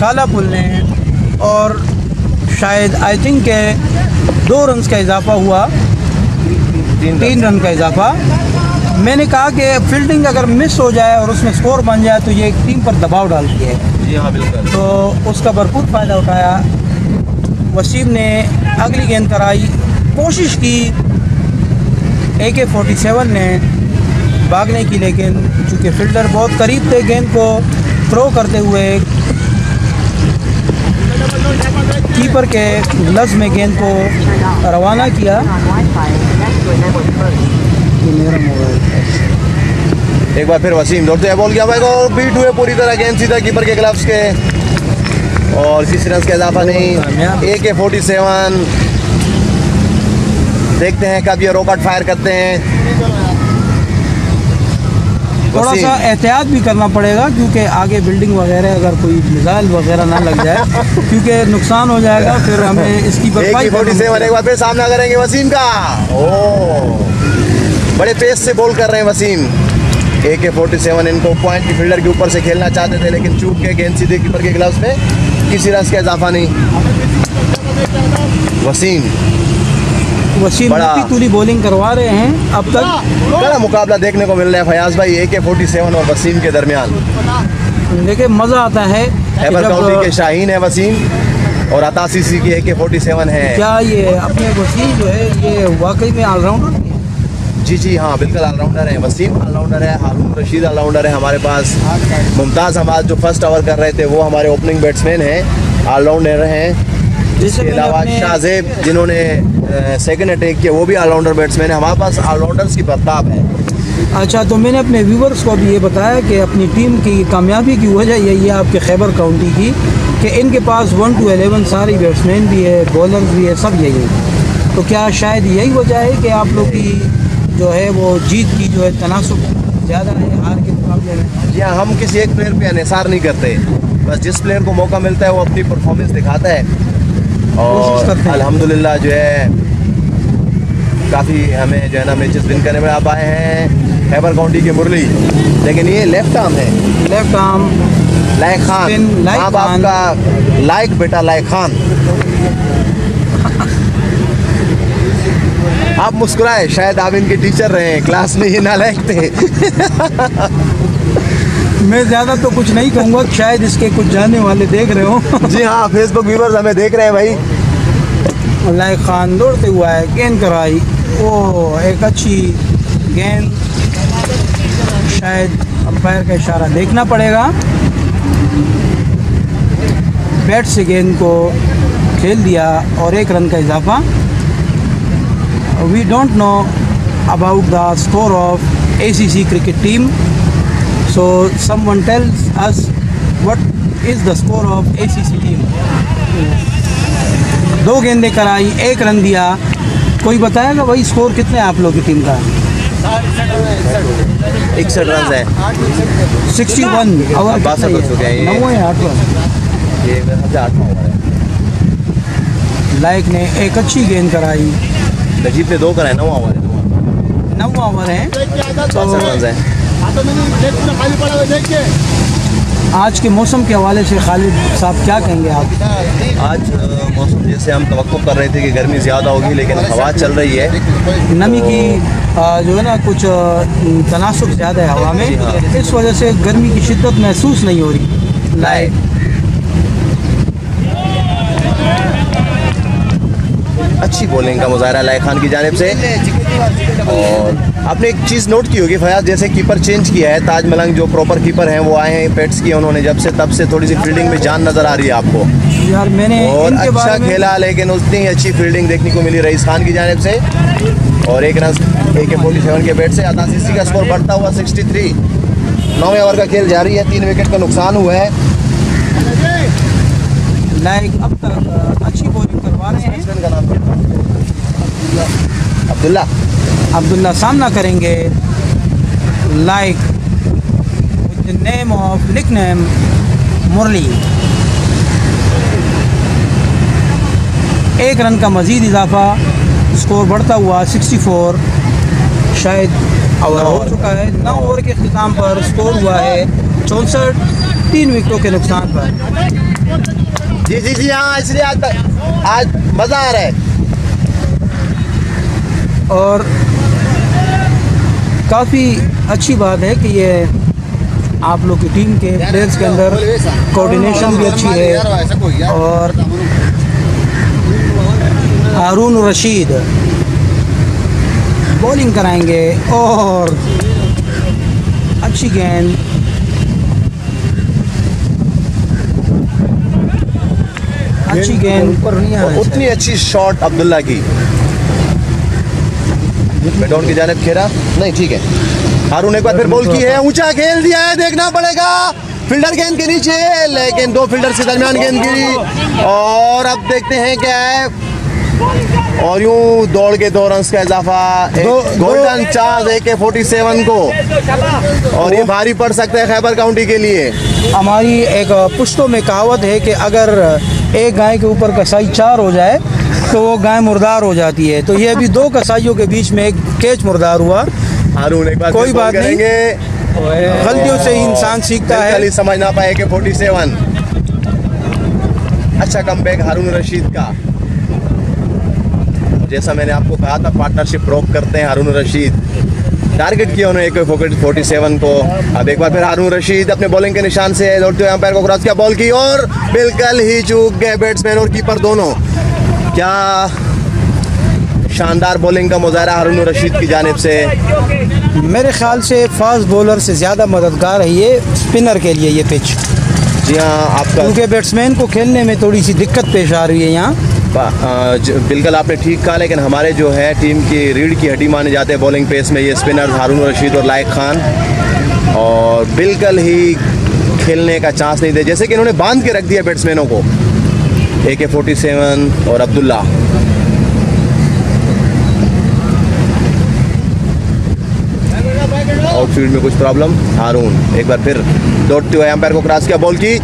कालापुल ने, और शायद आई थिंक के 2 रन का इजाफा हुआ, 3 रन का इजाफा। मैंने कहा कि फील्डिंग अगर मिस हो जाए और उसमें स्कोर बन जाए तो ये एक टीम पर दबाव डालती है। जी हाँ बिल्कुल। तो उसका भरपूर फ़ायदा उठाया। वसीम ने अगली गेंद कराई, कोशिश की AK-47 ने भागने की, लेकिन चूँकि फील्डर बहुत करीब थे गेंद को थ्रो करते हुए, कीपर के ग्लव्स में गेंद को रवाना किया। एक बार फिर वसीम दौड़ते हैं, बॉल गया भाई को बीट हुए पूरी तरह, गेंद सीधा कीपर के ग्लव्स के, और किसी रन का इजाफा नहीं। AK-47 देखते हैं कब ये रॉकेट फायर करते हैं। थोड़ा सा एहतियात भी करना पड़ेगा क्योंकि आगे बिल्डिंग वगैरह अगर कोई मिसाइल वगैरह ना लग जाए क्योंकि नुकसान हो जाएगा, फिर हमें इसकी भरपाई। AK-47 एक बार फिर सामना करेंगे वसीम का। बड़े पेस से बॉल कर रहे हैं वसीम। AK-47 इनको पॉइंट की फील्डर के ऊपर से खेलना चाहते थे, लेकिन चूक के गेंद सीधे कीपर के ग्लव्स में, किसी रन का इजाफा नहीं। वसीम वसीम बड़ा तुली बॉलिंग करवा रहे हैं अब तक। बड़ा मुकाबला देखने को मिल रहा है फयाज भाई, AK-47 और वसीम के दरमियान। देखिए मज़ा आता है कि खैबर काउंटी के जब शाहीन है वसीम और अता सीसी की AK-47 है। क्या ये अपने वसीम जो है ये वाकई में ऑलराउंडर है? जी हाँ बिल्कुल ऑलराउंडर है, वसीम ऑलराउंडर है, हारून रशीद ऑलराउंडर है हमारे पास। मुमताज़ हमाद जो फर्स्ट ओवर कर रहे थे वो हमारे ओपनिंग बैट्समैन हैं, ऑलराउंडर हैं। इसके अलावा शाहजेब जिन्होंने सेकंड अटैक किया वो भी ऑलराउंडर बैट्समैन है। हमारे पास ऑलराउंडर्स की बर्ताब है। अच्छा, तो मैंने अपने व्यूवर्स को भी ये बताया कि अपनी टीम की कामयाबी की वजह यही है आपके खैबर काउंटी की कि इनके पास 1 to 11 सारी बैट्समैन भी है, बॉलर भी है, सब यही है। तो क्या शायद यही वजह है कि आप लोग की जो है वो जीत की जो है तनासुब ज़्यादा है हार के मुकाबले में? या हम किसी एक प्लेयर पे अनसार नहीं करते, बस जिस प्लेयर को मौका मिलता है वो अपनी परफॉर्मेंस दिखाता है और अल्हम्दुलिल्लाह जो है काफ़ी हमें जो है ना मैचेस विन करने में आप आए हैं। खैबर काउंटी के मुरली, लेकिन ये लेफ्ट आर्म है, लेफ्ट आर्म लायक खान, माँ बाप का लायक बेटा लायक खान। आप मुस्कुराए, शायद आप इनके टीचर रहे हैं, क्लास में ये नालायक थे। मैं ज़्यादा तो कुछ नहीं कहूँगा, शायद इसके कुछ जानने वाले देख रहे हो। जी हाँ, फेसबुक व्यूवर्स हमें देख रहे हैं भाई। लायक खान दौड़ते हुआ है, गेंद कराई, वो एक अच्छी गेंद, शायद अंपायर का इशारा देखना पड़ेगा। बैट से गेंद को खेल दिया और 1 रन का इजाफा। We don't know about the score of ACC cricket team, so someone tells us what is the score of ACC team. 2 गेंदें कराई, 1 रन दिया। कोई बताएगा भाई स्कोर कितने आप लोग की टीम का? 61 रन है। 61 और 62 हो चुके हैं ये। 9 या 8 रन। ये मेरे ख्याल से 8वां ओवर है। लाइक ने एक अच्छी गेंद कराई। नजीब ने 2 कराए, 9वां ओवर है। 9वां ओवर है। 62 रन है। आज के मौसम के हवाले से खालिद साहब क्या कहेंगे आप? आज मौसम जैसे हम तवक्को कर रहे थे कि गर्मी ज़्यादा होगी, लेकिन हवा चल रही है। नमी की जो है ना कुछ तनासुब ज़्यादा है हवा में, इस वजह से गर्मी की शिद्दत महसूस नहीं हो रही। लाइक अच्छी बॉलिंग का मुजाहरा लायक खान की जानिब से। और आपने एक चीज़ नोट की होगी फयाज, जैसे कीपर चेंज किया है, ताज मलंग जो प्रॉपर कीपर हैं वो आए हैं, पेट्स किया उन्होंने जब से, तब से थोड़ी सी फील्डिंग में जान नज़र आ रही है आपको। यार मैंने और इनके अच्छा बारे में खेला, लेकिन उतनी ही अच्छी फील्डिंग देखने को मिली रईस खान की जानिब से। और 1 रन AK-47 के बैट से। अता सीसी का स्कोर बढ़ता हुआ 63। 9वें ओवर का खेल जारी है, 3 विकेट का नुकसान हुआ है। लाइक अब तक अच्छी बॉलिंग करवा रहे हैं। अब्दुल्ला सामना करेंगे like with the name of nickname Murali. 1 run का मजीद इजाफा, स्कोर बढ़ता हुआ 64 शायद ओवर हो चुका है। 9 ओवर के अख्तिताम पर स्कोर हुआ है 64, 3 विकेटों के नुकसान पर। जी हाँ, इसलिए आज मज़ा आ रहा है। और काफ़ी अच्छी बात है कि ये आप लोग की टीम के प्लेयर्स के अंदर कोऑर्डिनेशन भी अच्छी है। और हारून रशीद बॉलिंग कराएंगे और अच्छी गेंद, अच्छी गेंद ऊपर नहीं आना, उतनी अच्छी शॉट अब्दुल्ला की। डाउन की जानिब खेरा नहीं, ठीक है। हारून एक बार फिर बॉल की है, ऊंचा खेल दिया है, देखना पड़ेगा। फील्डर गेंद के नीचे, लेकिन 2 फील्डर्स के दरमियान गेंद गिरी। और अब देखते हैं क्या है। और यूं दौड़ के 2 रन का इजाफा, गोल्डन चांस AK-47 को। और ये भारी पड़ सकता है खैबर काउंटी के लिए। हमारी एक पुश्तों में कहावत है कि अगर एक गाय के ऊपर कसाई 4 हो जाए तो वो गाय मुर्दार हो जाती है। तो ये अभी 2 कसाईयों के बीच में एक कैच मुर्दार हुआ। हारून एक बार कोई बात नहीं, गलतियों से ही इंसान सीखता है। समझ ना पाए AK-47। अच्छा कमबैक हारून रशीद का। जैसा मैंने आपको कहा था पार्टनरशिप ब्रोक करते हैं हारून रशीद। टारगेट किया उन्होंने AK-47 को। अब एक बार फिर हारून रशीद अपने बॉलिंग के निशान से दौड़ते हुए अंपायर को क्रॉस किया, बॉल की और बिल्कुल ही चूक गए बैट्समैन और कीपर दोनों। क्या शानदार बॉलिंग का मुजाहरा हारून रशीद की जानिब से। मेरे ख्याल से फास्ट बॉलर से ज़्यादा मददगार है ये स्पिनर के लिए ये पिच। जी हाँ, आपका क्योंकि बैट्समैन को खेलने में थोड़ी सी दिक्कत पेश आ रही है यहाँ। बिल्कुल आपने ठीक कहा, लेकिन हमारे जो है टीम की रीढ़ की हड्डी माने जाते हैं बॉलिंग पेस में ये स्पिनर हारून रशीद और लायक खान, और बिल्कुल ही खेलने का चांस नहीं दे, जैसे कि इन्होंने बांध के रख दिया बैट्समैनों को। AK-47 और अब्दुल्ला। आउटफील्ड में कुछ प्रॉब्लम, हारून एक बार फिर दौड़ते हुए अंपायर को क्रॉस किया, बॉल की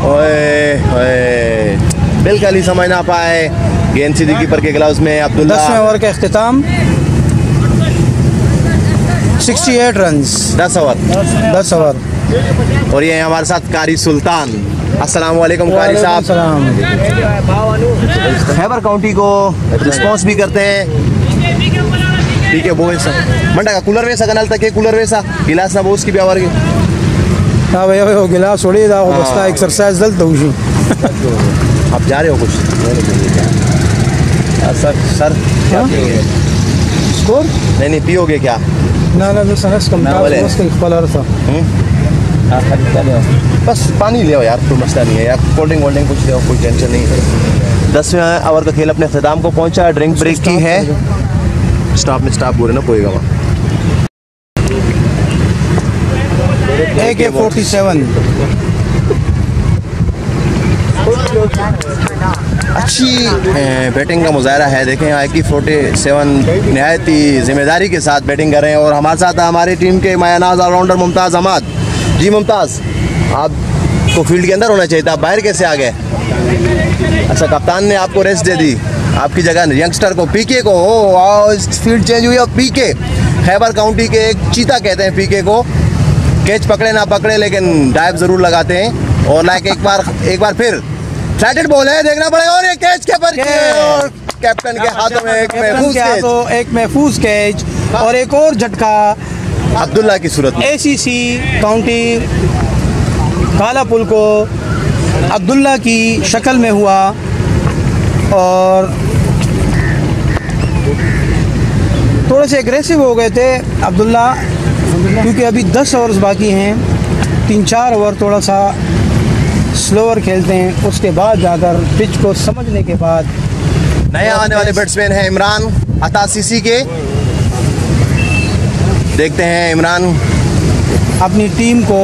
ओए ओए बिल्कुल ही समझ ना पाए, गेंद सीधी कीपर के ग्लव्स में। अब्दुल्ला 10वें ओवर का इख्तिताम, 68 रन्स, 10 ओवर। और ये हमारे साथ कारी सुल्तान। अस्सलाम वालेकुम कारी साहब। खैबर काउंटी को रिस्पॉन्स भी करते हैं। ठीक है, वो मंडा का कूलर वैसा कनाल तक कूलर वैसा गिलास ना वो उसकी भी आवार की। हाँ भाई वो गिलास छोड़ी था वो बस्ता एक्सरसाइज दल तो उसी। आप जा रहे हो कुछ सर क्या स्कोर? नहीं पियोगे क्या? ना ना सनस कम था उसका कलर था। बस पानी ले आओ यार, कोई मसला नहीं है यार, कोल्ड ड्रिंक वोल्ड ड्रिंक कुछ ले आओ, कोई टेंशन नहीं है। 10वें ओवर का खेल अपने अख्ताम को पहुंचा, ड्रिंक ब्रेक की है। स्टाफ में स्टाफ बोले ना कोई वहाँ। AK-47 अच्छी बैटिंग का मुजाहरा है। देखें AK-47 नहायत ही जिम्मेदारी के साथ बैटिंग कर रहे हैं, और हमारे साथ हमारी टीम के मायानाज ऑलराउंडर मुमताज़ अहमद। जी मुमताज़, आपको फील्ड के अंदर होना चाहिए था, आप बाहर कैसे आ गए? अच्छा, कप्तान ने आपको रेस्ट दे दी, आपकी जगह यंगस्टर को PK को फील्ड चेंज हुई। और PK खैबर काउंटी के एक चीता कहते हैं PK को, कैच पकड़े ना पकड़े लेकिन डाइव जरूर लगाते हैं। और लाइक एक बार फिर फ्लैटेड बॉल है, देखना पड़ेगा, और ये कैच के पर कैप्टन के हाथों में एक महफूज कैच, और एक और झटका अब्दुल्ला की सूरत में। ACC काउंटी कालापुल को अब्दुल्ला की शक्ल में हुआ, और थोड़े से एग्रेसिव हो गए थे अब्दुल्ला, क्योंकि अभी 10 ओवर्स बाकी हैं। 3-4 ओवर थोड़ा सा स्लोअर खेलते हैं, उसके बाद जाकर पिच को समझने के बाद। नए आने वाले बैट्समैन हैं इमरान अता CC के। देखते हैं इमरान अपनी टीम को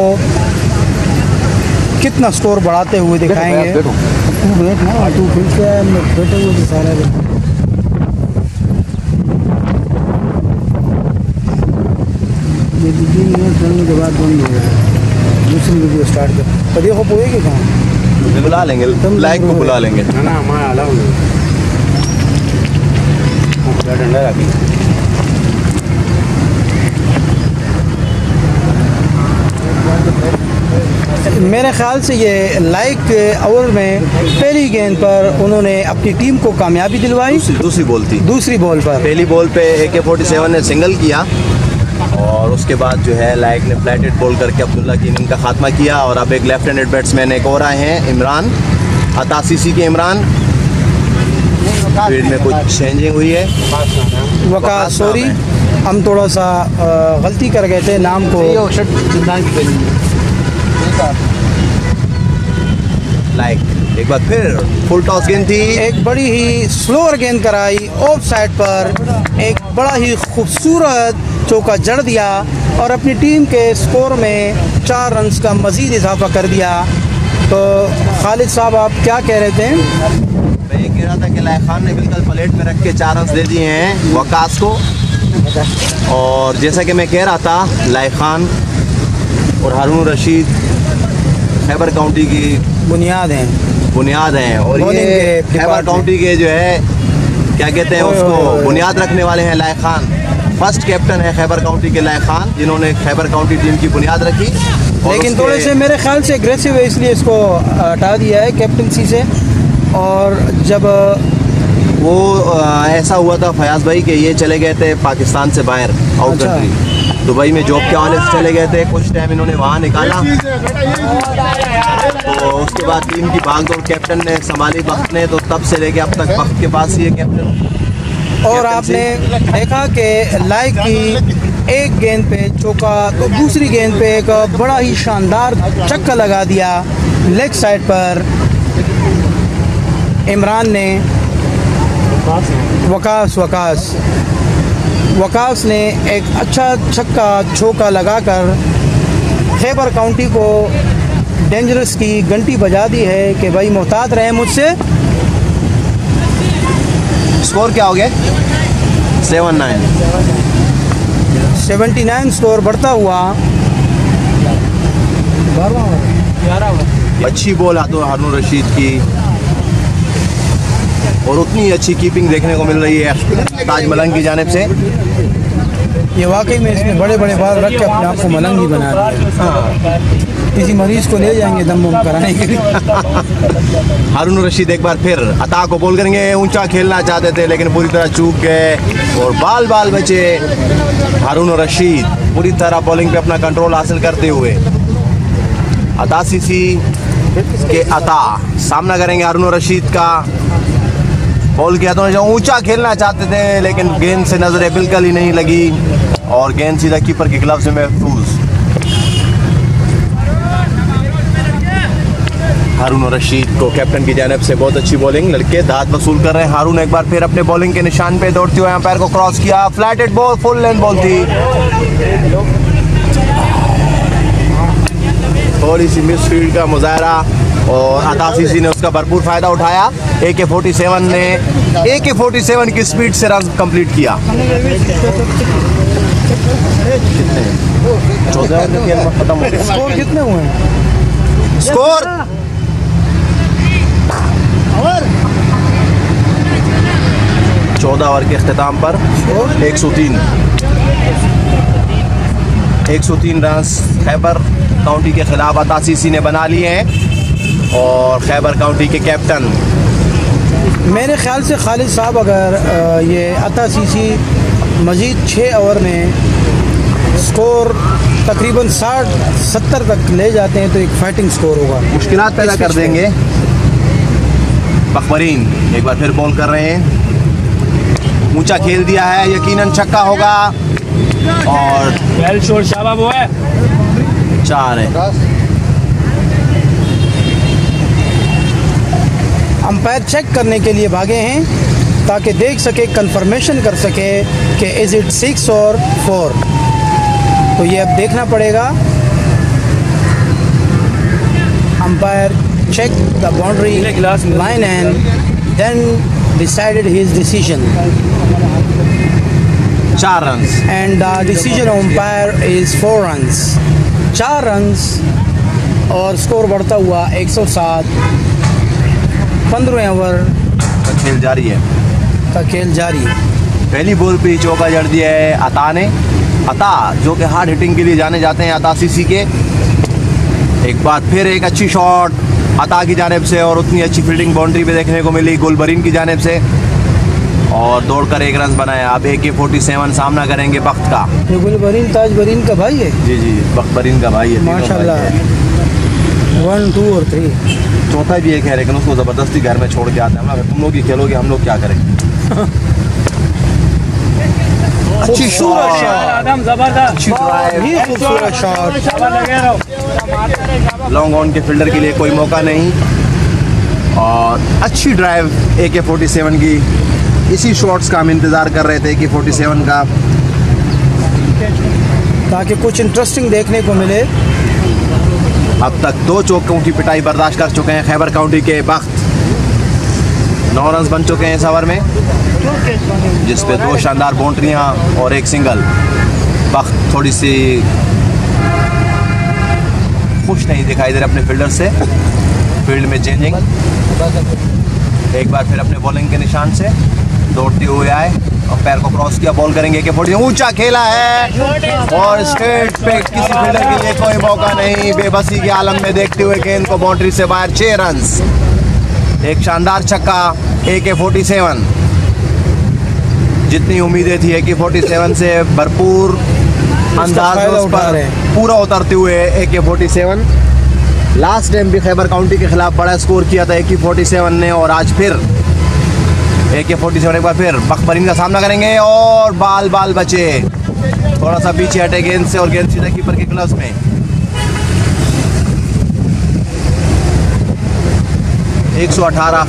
कितना स्कोर बढ़ाते हुए दिखाएंगे। तू बैठ ना, तू फिर से बैठे हुए सारा ये 3 मिनट चलने के बाद बंद हो गया। दूसरी वीडियो स्टार्ट कर तो देखो पोएगी कहाँ? बुला लेंगे, लाइक को बुला लेंगे ना हमारा अलाउ नहीं। डंडा रखी मेरे ख्याल से ये लाइक ओवर में पहली गेंद पर उन्होंने अपनी टीम को कामयाबी दिलवाई। दूसरी बॉल पर पहली बॉल पे AK-47 ने सिंगल किया, और उसके बाद जो है लाइक ने फ्लैटेड बॉल करके अब्दुल्ला की इनिंग का खात्मा किया। और अब एक लेफ्ट हैंडेड बैट्समैन एक और आए हैं, इमरान अता CC के इमरान। फील्ड में कुछ चेंजिंग हुई है। वक़ास सॉरी, हम थोड़ा सा गलती कर गए थे नाम को। लाइक एक बार फिर फुल टॉस गेंद थी, एक बड़ी ही स्लोअर गेंद कराई ऑफ साइड पर, एक बड़ा ही खूबसूरत चौका जड़ दिया, और अपनी टीम के स्कोर में 4 रन्स का मज़ीद इजाफा कर दिया। तो खालिद साहब आप क्या कह रहे थे? मैं ये कह रहा था कि लायक खान ने बिल्कुल प्लेट में रख के 4 रन दे दिए हैं वकास को। और जैसा कि मैं कह रहा था, लायक खान और हारून रशीद खैबर काउंटी की बुनियाद हैं और ये खैबर काउंटी के जो है क्या कहते हैं उसको बुनियाद रखने वाले हैं लायक खान। फर्स्ट कैप्टन है खैबर काउंटी के लायक खान, जिन्होंने खैबर काउंटी टीम की बुनियाद रखी। लेकिन थोड़े से मेरे ख्याल से एग्रेसिव है, इसलिए इसको हटा दिया है कैप्टनसी से। और जब वो ऐसा हुआ था फयाज भाई कि ये चले गए थे पाकिस्तान से बाहर, आउट अच्छा। कंट्री दुबई में जॉब के हवाले से चले गए थे। कुछ टाइम इन्होंने वहाँ निकाला, तो उसके बाद टीम की भागदौड़ कैप्टन ने संभाली वक्त ने, तो तब से लेके अब तक वक्त के पास ही है कैप्टन। और आपने देखा कि लाइक की एक गेंद पे चौका, तो दूसरी गेंद पे एक बड़ा ही शानदार छक्का लगा दिया लेग साइड पर इमरान ने। वकास ने एक अच्छा छक्का चौका लगाकर खैबर काउंटी को डेंजरस की घंटी बजा दी है कि भाई मोहतात रहे मुझसे। स्कोर क्या हो गया? 79 स्कोर बढ़ता हुआ 11। अच्छी बॉल हारून रशीद की, और उतनी अच्छी कीपिंग देखने को मिल रही है ताज मलंग की जानिब से। ये वाकई में इसने बड़े बड़े बाल रख के अपने आप को मलंग ही बना दिया। किसी मरीज को ले जाएंगे दम बम कराने के लिए। हारून रशीद एक बार फिर अता को बॉल करेंगे, ऊंचा खेलना चाहते थे लेकिन पूरी तरह चूक गए और बाल बचे। हारून रशीद पूरी तरह बॉलिंग पे अपना कंट्रोल हासिल करते हुए अता सीसी के अता सामना करेंगे हारून रशीद का। बॉल किया तो ऊंचा खेलना चाहते थे लेकिन गेंद से नजरें बिल्कुल ही नहीं लगी और गेंद सीधा कीपर के ग्लव्स में महफूज। हारून रशीद को कैप्टन की जानिब से बहुत अच्छी बॉलिंग, लड़के दाद वसूल कर रहे हैं। हारून एक बार फिर अपने बॉलिंग के निशान पे दौड़ते हुए अंपायर को क्रॉस किया, flighted ball, full length ball थी, थोड़ी सी मिस फील्ड का मुजाहरा और अता सीसी ने उसका भरपूर फायदा उठाया। AK-47 की स्पीड से रन कंप्लीट किया। 14 ओवर के खेल खत्म हो गया। स्कोर कितने हुए हैं? स्कोर 14 ओवर के अख्ताम पर 103 रन खैबर काउंटी के खिलाफ अता सीसी ने बना लिए हैं और खैबर काउंटी के कैप्टन। मेरे ख्याल से खालिद साहब अगर ये अता सीसी मज़ीद 6 ओवर में स्कोर तकरीबन 60-70 तक ले जाते हैं तो एक फाइटिंग स्कोर होगा। मुश्किलात पैदा कर देंगे। बखबरीन एक बार फिर बॉल कर रहे हैं, ऊंचा खेल दिया है, यकीनन छक्का होगा और 4 है। अंपायर चेक करने के लिए भागे हैं ताकि देख सके, कंफर्मेशन कर सके कि इज़ इट 6 और 4। तो ये अब देखना पड़ेगा। Umpire check the boundary line and then decided his decision. 4 runs. And the decision of umpire is 4 runs. 4 runs और स्कोर बढ़ता हुआ 107। 15 ओवर का खेल जारी है। पहली बॉल पे चौका जड़ दिया है अता ने। अता जो कि हार्ड हिटिंग के लिए जाने जाते हैं, अता सीसी के। एक बार फिर एक अच्छी शॉट अता की जानिब से और उतनी अच्छी फील्डिंग बाउंड्री पे देखने को मिली गुलबरीन की जानिब से और दौड़कर 1 रन बनाया। अब AK-47 सामना करेंगे वक्त का। ये गुलबरीन ताजबरीन का भाई है। जी बखबरीन का भाई है। माशाल्लाह। 1, 2 और 3 चौथा भी एक है लेकिन उसको ज़बरदस्ती घर में छोड़ के आते हैं। तुम लोग ही खेलोगे, हम लोग क्या करेंगे। अच्छी शॉट, अच्छी ड्राइव, खूबसूरत शॉट। लॉन्ग ऑन के फील्डर के लिए कोई मौका नहीं और अच्छी ड्राइव AK-47 की। इसी शॉट्स का हम इंतज़ार कर रहे थे AK-47 का, ताकि कुछ इंटरेस्टिंग देखने को मिले। अब तक 2 चौकों की पिटाई बर्दाश्त कर चुके हैं खैबर काउंटी के वक्त। 9 रन बन चुके हैं इस ओवर में, जिस पे 2 शानदार बाउंड्रियां और 1 सिंगल। वक्त थोड़ी सी खुश नहीं दिखाई दे रहा अपने फील्डर से। फील्ड में चेंजिंग, एक बार फिर अपने बॉलिंग के निशान से दौड़ते हुए आए और पैर को क्रॉस किया, बॉल करेंगे AK-47। ऊंचा खेला है और स्ट्रेट पे किसी फील्डर के लिए कोई मौका नहीं। बेबसी के आलम में देखते हुए गेंद को बाउंड्री से बाहर। 6 रन, एक शानदार छक्का AK-47। जितनी उम्मीदें थी AK-47 से भरपूर अंदाज में उस पर पूरा उतरते हुए AK-47 लास्ट टाइम भी खैबर काउंटी के खिलाफ बड़ा स्कोर किया था AK-47 ने, और आज फिर AK-47 एक बार फिर बखबरीन का सामना करेंगे और बाल बाल बचे, थोड़ा सा पीछे हटे गेंद से और गेंद सीधा कीपर के ग्लव्स में। एक 118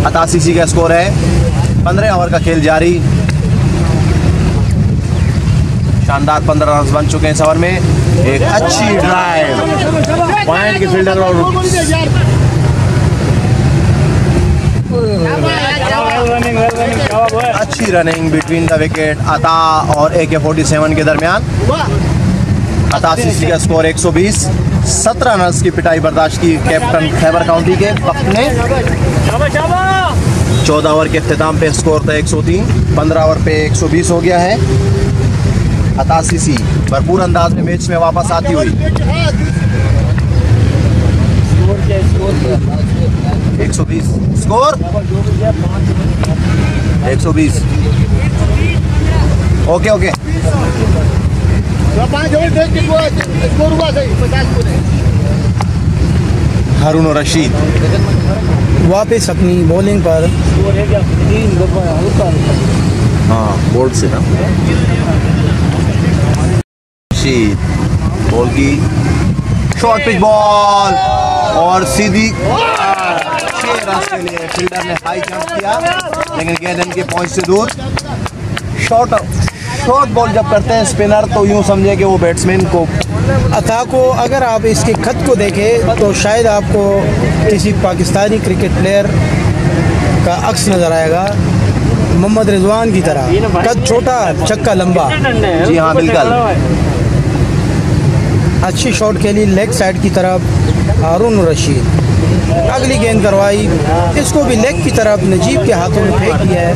88 का स्कोर है। 15 ओवर का खेल जारी। शानदार 15 रन बन चुके हैं इस ओवर में। एक अच्छी ड्राइव पॉइंट के फील्डर और अच्छी रनिंग बिटवीन द विकेट अता और AK-47 के दरमियान। 88 का स्कोर 120। 17 रन की पिटाई बर्दाश्त की कैप्टन खैबर काउंटी के वक्त ने। 14 ओवर के अख्तिताम पे स्कोर था 103। 15 ओवर पे 120 हो गया है। 88 भरपूर अंदाज में मैच में वापस आती हुई। 120 score 120। Okay okay. Haroon Rashid वापस अपनी बॉलिंग पर। हाँ बोर्ड से ना रशीद बॉल की शॉर्ट पिच बॉल और सीधी 6 रन के लिए फील्डर ने हाई जंप किया, लेकिन गेंद इनके पहुंच से दूर। शॉर्ट बॉल जब करते हैं स्पिनर तो यूं समझे कि वो बैट्समैन को अता को अगर आप इसके खत को देखें तो शायद आपको किसी पाकिस्तानी क्रिकेट प्लेयर का अक्स नज़र आएगा, मोहम्मद रिजवान की तरह। कद छोटा, चक्का लंबा। जी हाँ बिल्कुल। अच्छी शॉट खेली लेग साइड की तरफ हारून रशीद। अगली गेंद करवाई, इसको भी लेग की तरफ नजीब के हाथों में फेंक दिया है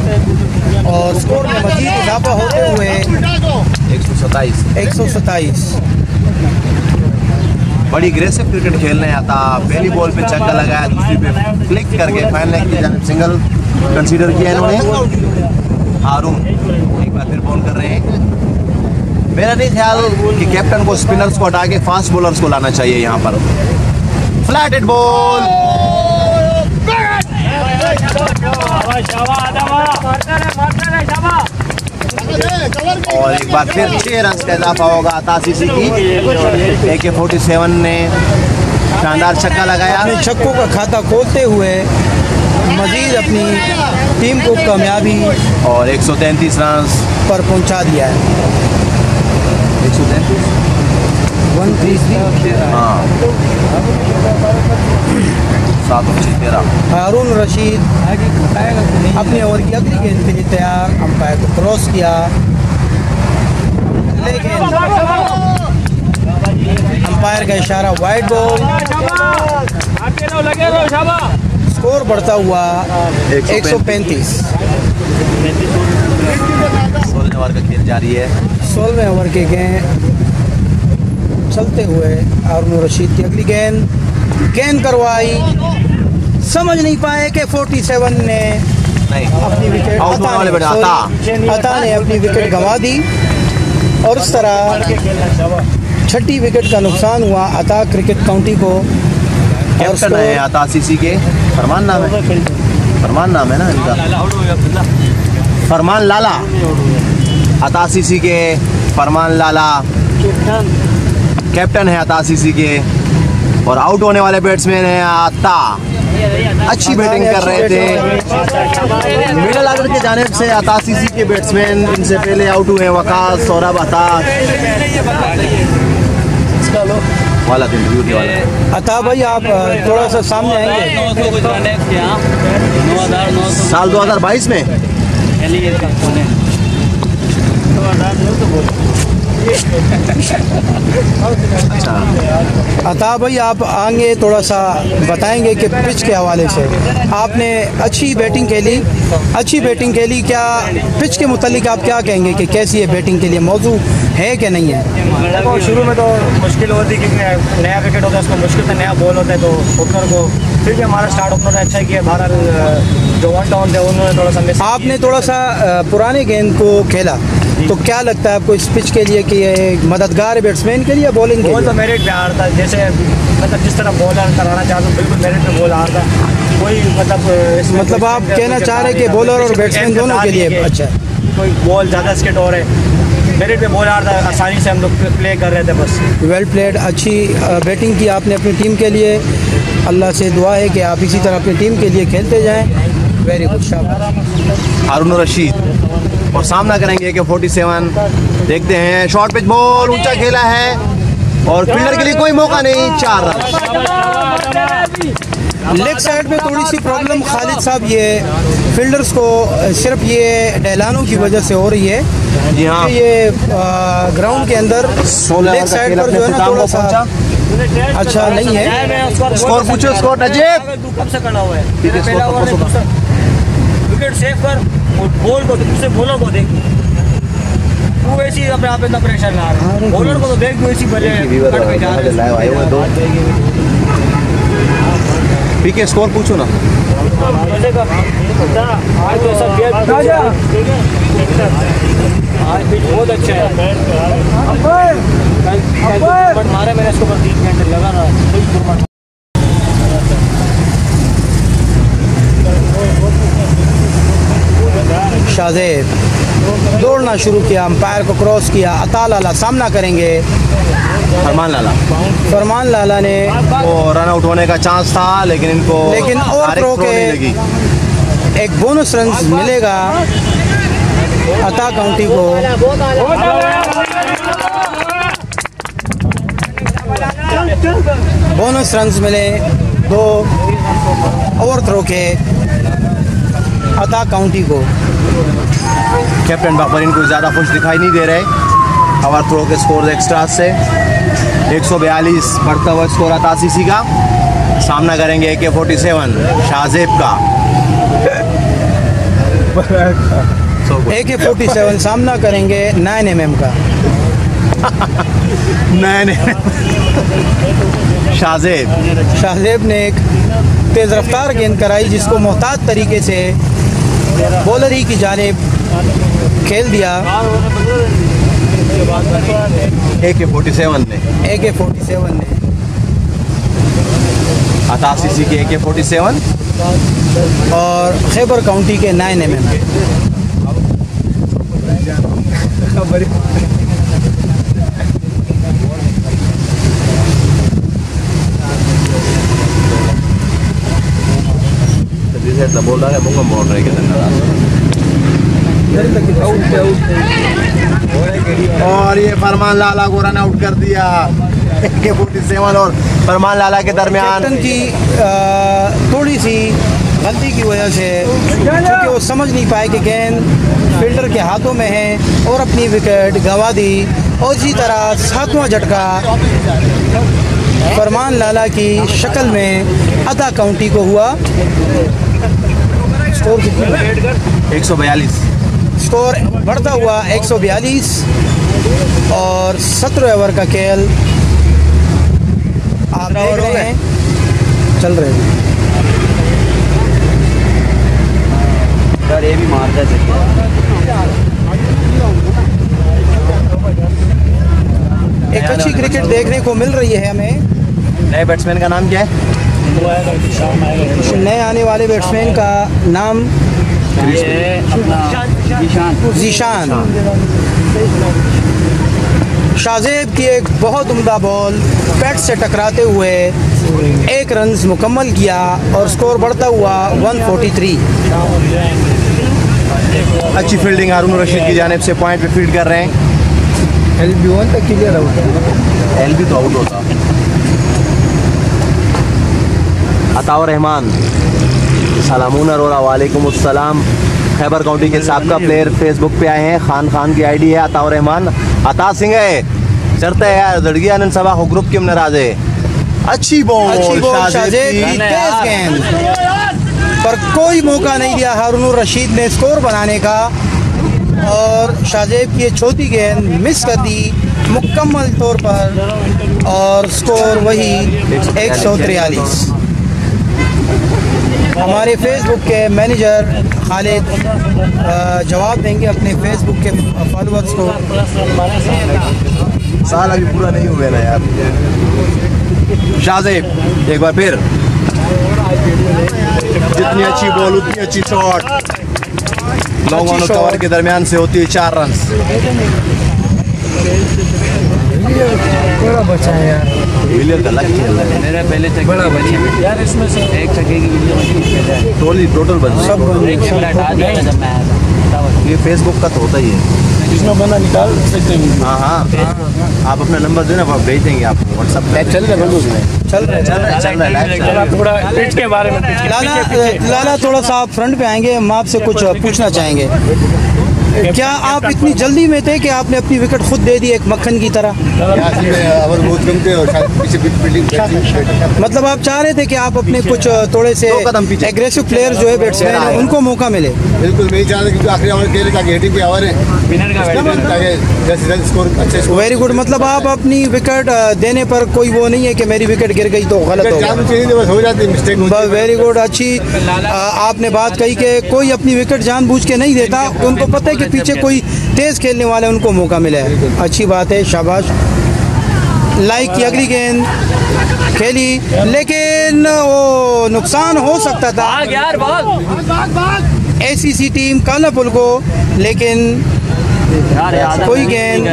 और स्कोर में मजीद इजाफा होते हुए 127। बड़ी ग्रेसिव क्रिकेट खेलने आता। पहली बॉल पे छक्का लगाया, दूसरी पे फ्लिक करके फाइनल लेग की जानिब सिंगल कंसीडर किया इन्होंने। हारून एक बार फिर बॉल कर रहे हैं। मेरा नहीं ख्याल कि कैप्टन को स्पिनर्स को हटा के फास्ट बॉलर्स को लाना चाहिए यहाँ पर। फ्लैट हिट बॉल और एक बार फिर 6 रन का इजाफा होगा 88 की। AK-47 ने शानदार छक्का लगाया। अपने छक्कों का खाता खोलते हुए मजीद अपनी टीम को कामयाबी और 133 रन पर पहुंचा दिया है। 133। हाँ 7-13। हारून रशीद अपने ओवर की अगली गेंद के लिए तैयार। अंपायर को क्रॉस किया, लेकिन अंपायर का इशारा वाइड बॉल। स्कोर बढ़ता हुआ 135। 16 ओवर का खेल जारी है। 16वें ओवर के गेंद चलते हुए हारून रशीद की अगली गेंद करवाई, समझ नहीं पाए कि 47 ने अपनी विकेट अता ने अपनी विकेट गंवा दी और इस तरह 6ठी विकेट का नुकसान हुआ अता क्रिकेट काउंटी को। कैप्टन है 88 के। फरमान नाम है ना इनका, फरमान लाला। 88 के फरमान लाला कैप्टन है 88 के और आउट होने वाले बैट्समैन है अता। अच्छी बैटिंग कर रहे थे मिडल ऑर्डर के जानिब से 88 के बैट्समैन। इनसे पहले आउट हुए वकास, सौरभ, अता वाला इंटरव्यू के वाला। अता भाई आप थोड़ा सा सामने आएंगे। साल 2022 में अच्छा अता भाई आप आएंगे, थोड़ा सा बताएंगे कि पिच के हवाले से आपने अच्छी बैटिंग खेली। क्या पिच के मुतालिक आप क्या कहेंगे कि कैसी है बैटिंग के लिए मौजू है कि नहीं है? देखो शुरू में तो मुश्किल होती है क्योंकि नया विकेट होता है, उसको मुश्किल से नया बॉल होता है तो ओपनर को फिर भी हमारा स्टार्ट ओपनर ने अच्छा किया। बहरहाल जो वन डाउन थे उन्होंने थोड़ा सा मिस। आपने थोड़ा सा पुराने गेंद को खेला, तो क्या लगता है आपको इस पिच के लिए कि ये मददगार है बैट्समैन के लिए या बॉलिंग के बॉल तो लिए? मेरिट पे आ रहा था, जैसे मतलब जिस तरह बॉलर कराना चाहता हूँ बिल्कुल मेरिट पे बॉल आ रहा था। कोई मतलब आप कहना चाह रहे हैं कि बॉलर और बैट्समैन दोनों के लिए अच्छा है? कोई बॉल ज़्यादा स्किट हो रहे, मेरिट पे बॉल आ रहा था, आसानी से हम लोग प्ले कर रहे थे बस। वेल प्लेड, अच्छी बैटिंग की आपने अपनी टीम के लिए। अल्लाह से दुआ है कि आप इसी तरह अपनी टीम के लिए खेलते जाएं। वेरी गुड, शाबाश। हारून रशीद और सामना करेंगे के 47। देखते हैं, शॉर्ट पिच बॉल ऊंचा खेला है और फील्डर के लिए कोई मौका नहीं। 4 रन। लेग साइड में थोड़ी सी प्रॉब्लम खालिद साहब, ये फील्डर्स को सिर्फ ये डैलानों की वजह से हो रही है। जी हाँ, ये ग्राउंड के अंदर लेग साइड पर जो है ना थोड़ा सा अच्छा नहीं है। स्कोर पूछो, स्कोर नजीब कब से करना हुआ है, विकेट सेव कर और बॉल को दूसरे बॉलर को देख। तू ऐसी अपने आप इतना प्रेशर ला रहा है, बॉलर को तो देख, तू ऐसी पहले कट पे जा रहा है। पीके स्कोर पूछो ना। आज तो सब आज पिच बहुत अच्छा है। बट मारे मैंने इसको 3 घंटे लगा ना। शाहजेब दौड़ना शुरू किया, अंपायर को क्रॉस किया। अता लाला सामना करेंगे। फरमान लाला, फरमान लाला ने वो रन आउट होने का चांस था, लेकिन और थ्रो के लगी। एक बोनस रन मिलेगा अता काउंटी को। बोनस रन मिले 2 ओवर थ्रो के अता काउंटी को। कैप्टन बाबरीन को ज़्यादा खुश दिखाई नहीं दे रहे। ओवर थ्रो के स्कोर एक्स्ट्रा से 142 बढ़ता हुआ स्कोर आता सीसी का। सामना करेंगे AK-47 शाहजेब का। AK-47 सामना करेंगे 9mm का। नहीं शाहजेब ने एक तेज़ रफ्तार गेंद कराई, जिसको मोहतात तरीके से बॉलर ही की जानिब खेल दिया। AK-47 ने अता सीसी के AK-47 और खैबर काउंटी के 9mm। बोल रहा है मुंगा बोल रहे और ये फरमान लाला को रन आउट कर दिया। AK-47 और फरमान लाला के दरमियान कैप्टन की थोड़ी सी गलती की वजह से, क्योंकि वो समझ नहीं पाए कि गेंद फील्डर के हाथों में है और अपनी विकेट गंवा दी। और इसी तरह 7वां झटका फरमान लाला की शक्ल में अता काउंटी को हुआ। स्कोर 142। स्कोर बढ़ता हुआ 142 और 17 ओवर का खेल आप देख रहे हैं चल रहे हैं। ये भी मारता है। एक अच्छी क्रिकेट देखने को मिल रही है हमें। नए बैट्समैन का नाम क्या है? नए आने वाले बैट्समैन का नाम जीशान। शाहजेब की एक बहुत उम्दा बॉल पैड से टकराते हुए 1 रन मुकम्मल किया और स्कोर बढ़ता हुआ 143। अच्छी फील्डिंग हारून रशीद की जानिब से, पॉइंट पे फील्ड कर रहे हैं। LB1 तक क्लियर आउट। LB तो आउट होता। अताउर रहमान सलामून अरोरा वालेकुम अस्सलाम। खैबर काउंटी के साबका प्लेयर फेसबुक पे आए हैं। खान की आईडी है अताउर रहमान। अता सिंह है चरते है यार जड़गी आनंद सभा हो ग्रुप के नाराजे। अच्छी बॉल शाहजेब की तेज गेंद पर कोई मौका नहीं दिया हारून रशीद ने स्कोर बनाने का और शाहजेब की छोटी गेंद मिस कर दी मुकम्मल तौर पर और स्कोर वही 143। हमारे फेसबुक के मैनेजर खालिद जवाब देंगे अपने फेसबुक के फॉलोअर्स को। साल अभी पूरा नहीं हुआ ना यार। शाहजेब एक बार फिर, जितनी अच्छी बॉल उतनी अच्छी शॉट, लॉन्ग ऑन कवर के दरमियान से होती है 4 रन। बड़ा बचा है यार, विलियर का लग खेल रहा है। मेरा पहले चक्के बड़ा बची यार, इसमें से एक चक्के की वीडियो टोटल बन सब हटा दिया जब मैं आया था। ये फेसबुक का तो होता ही है। जिसमें बना निकाल सकते हैं। हाँ हाँ, आप अपना नंबर देना, आप भेज देंगे आपको व्हाट्सएप पे। चल रहा है चल रहे हैं। थोड़ा पिच के बारे में लाला थोड़ा सा आप फ्रंट पे आएंगे, हम आपसे कुछ पूछना चाहेंगे। क्या आप इतनी जल्दी में थे कि आपने अपनी विकेट खुद दे दी एक मक्खन की तरह? मतलब आप चाह रहे थे कि आप अपने कुछ थोड़े से एग्रेसिव प्लेयर जो है बैट्समैन उनको मौका मिले? बिल्कुल नहीं चाह रहे, क्योंकि आखिरी ओवर के लिए ताकि हिटिंग की आवर है। Very good. मतलब आप अपनी विकेट देने पर कोई वो नहीं है कि मेरी विकेट गिर गई तो गलत हो गया। बस हो जाती है मिस्टेक। Very good. अच्छी आपने बात कही कि कोई अपनी विकेट जानबूझ के नहीं देता, उनको पता है कि पीछे कोई तेज खेलने वाला है, उनको मौका मिला है। अच्छी बात है, शाबाश। लाइक की अगली गेंद खेली, लेकिन वो नुकसान हो सकता था ACC टीम कालापुल को, लेकिन कोई गेंद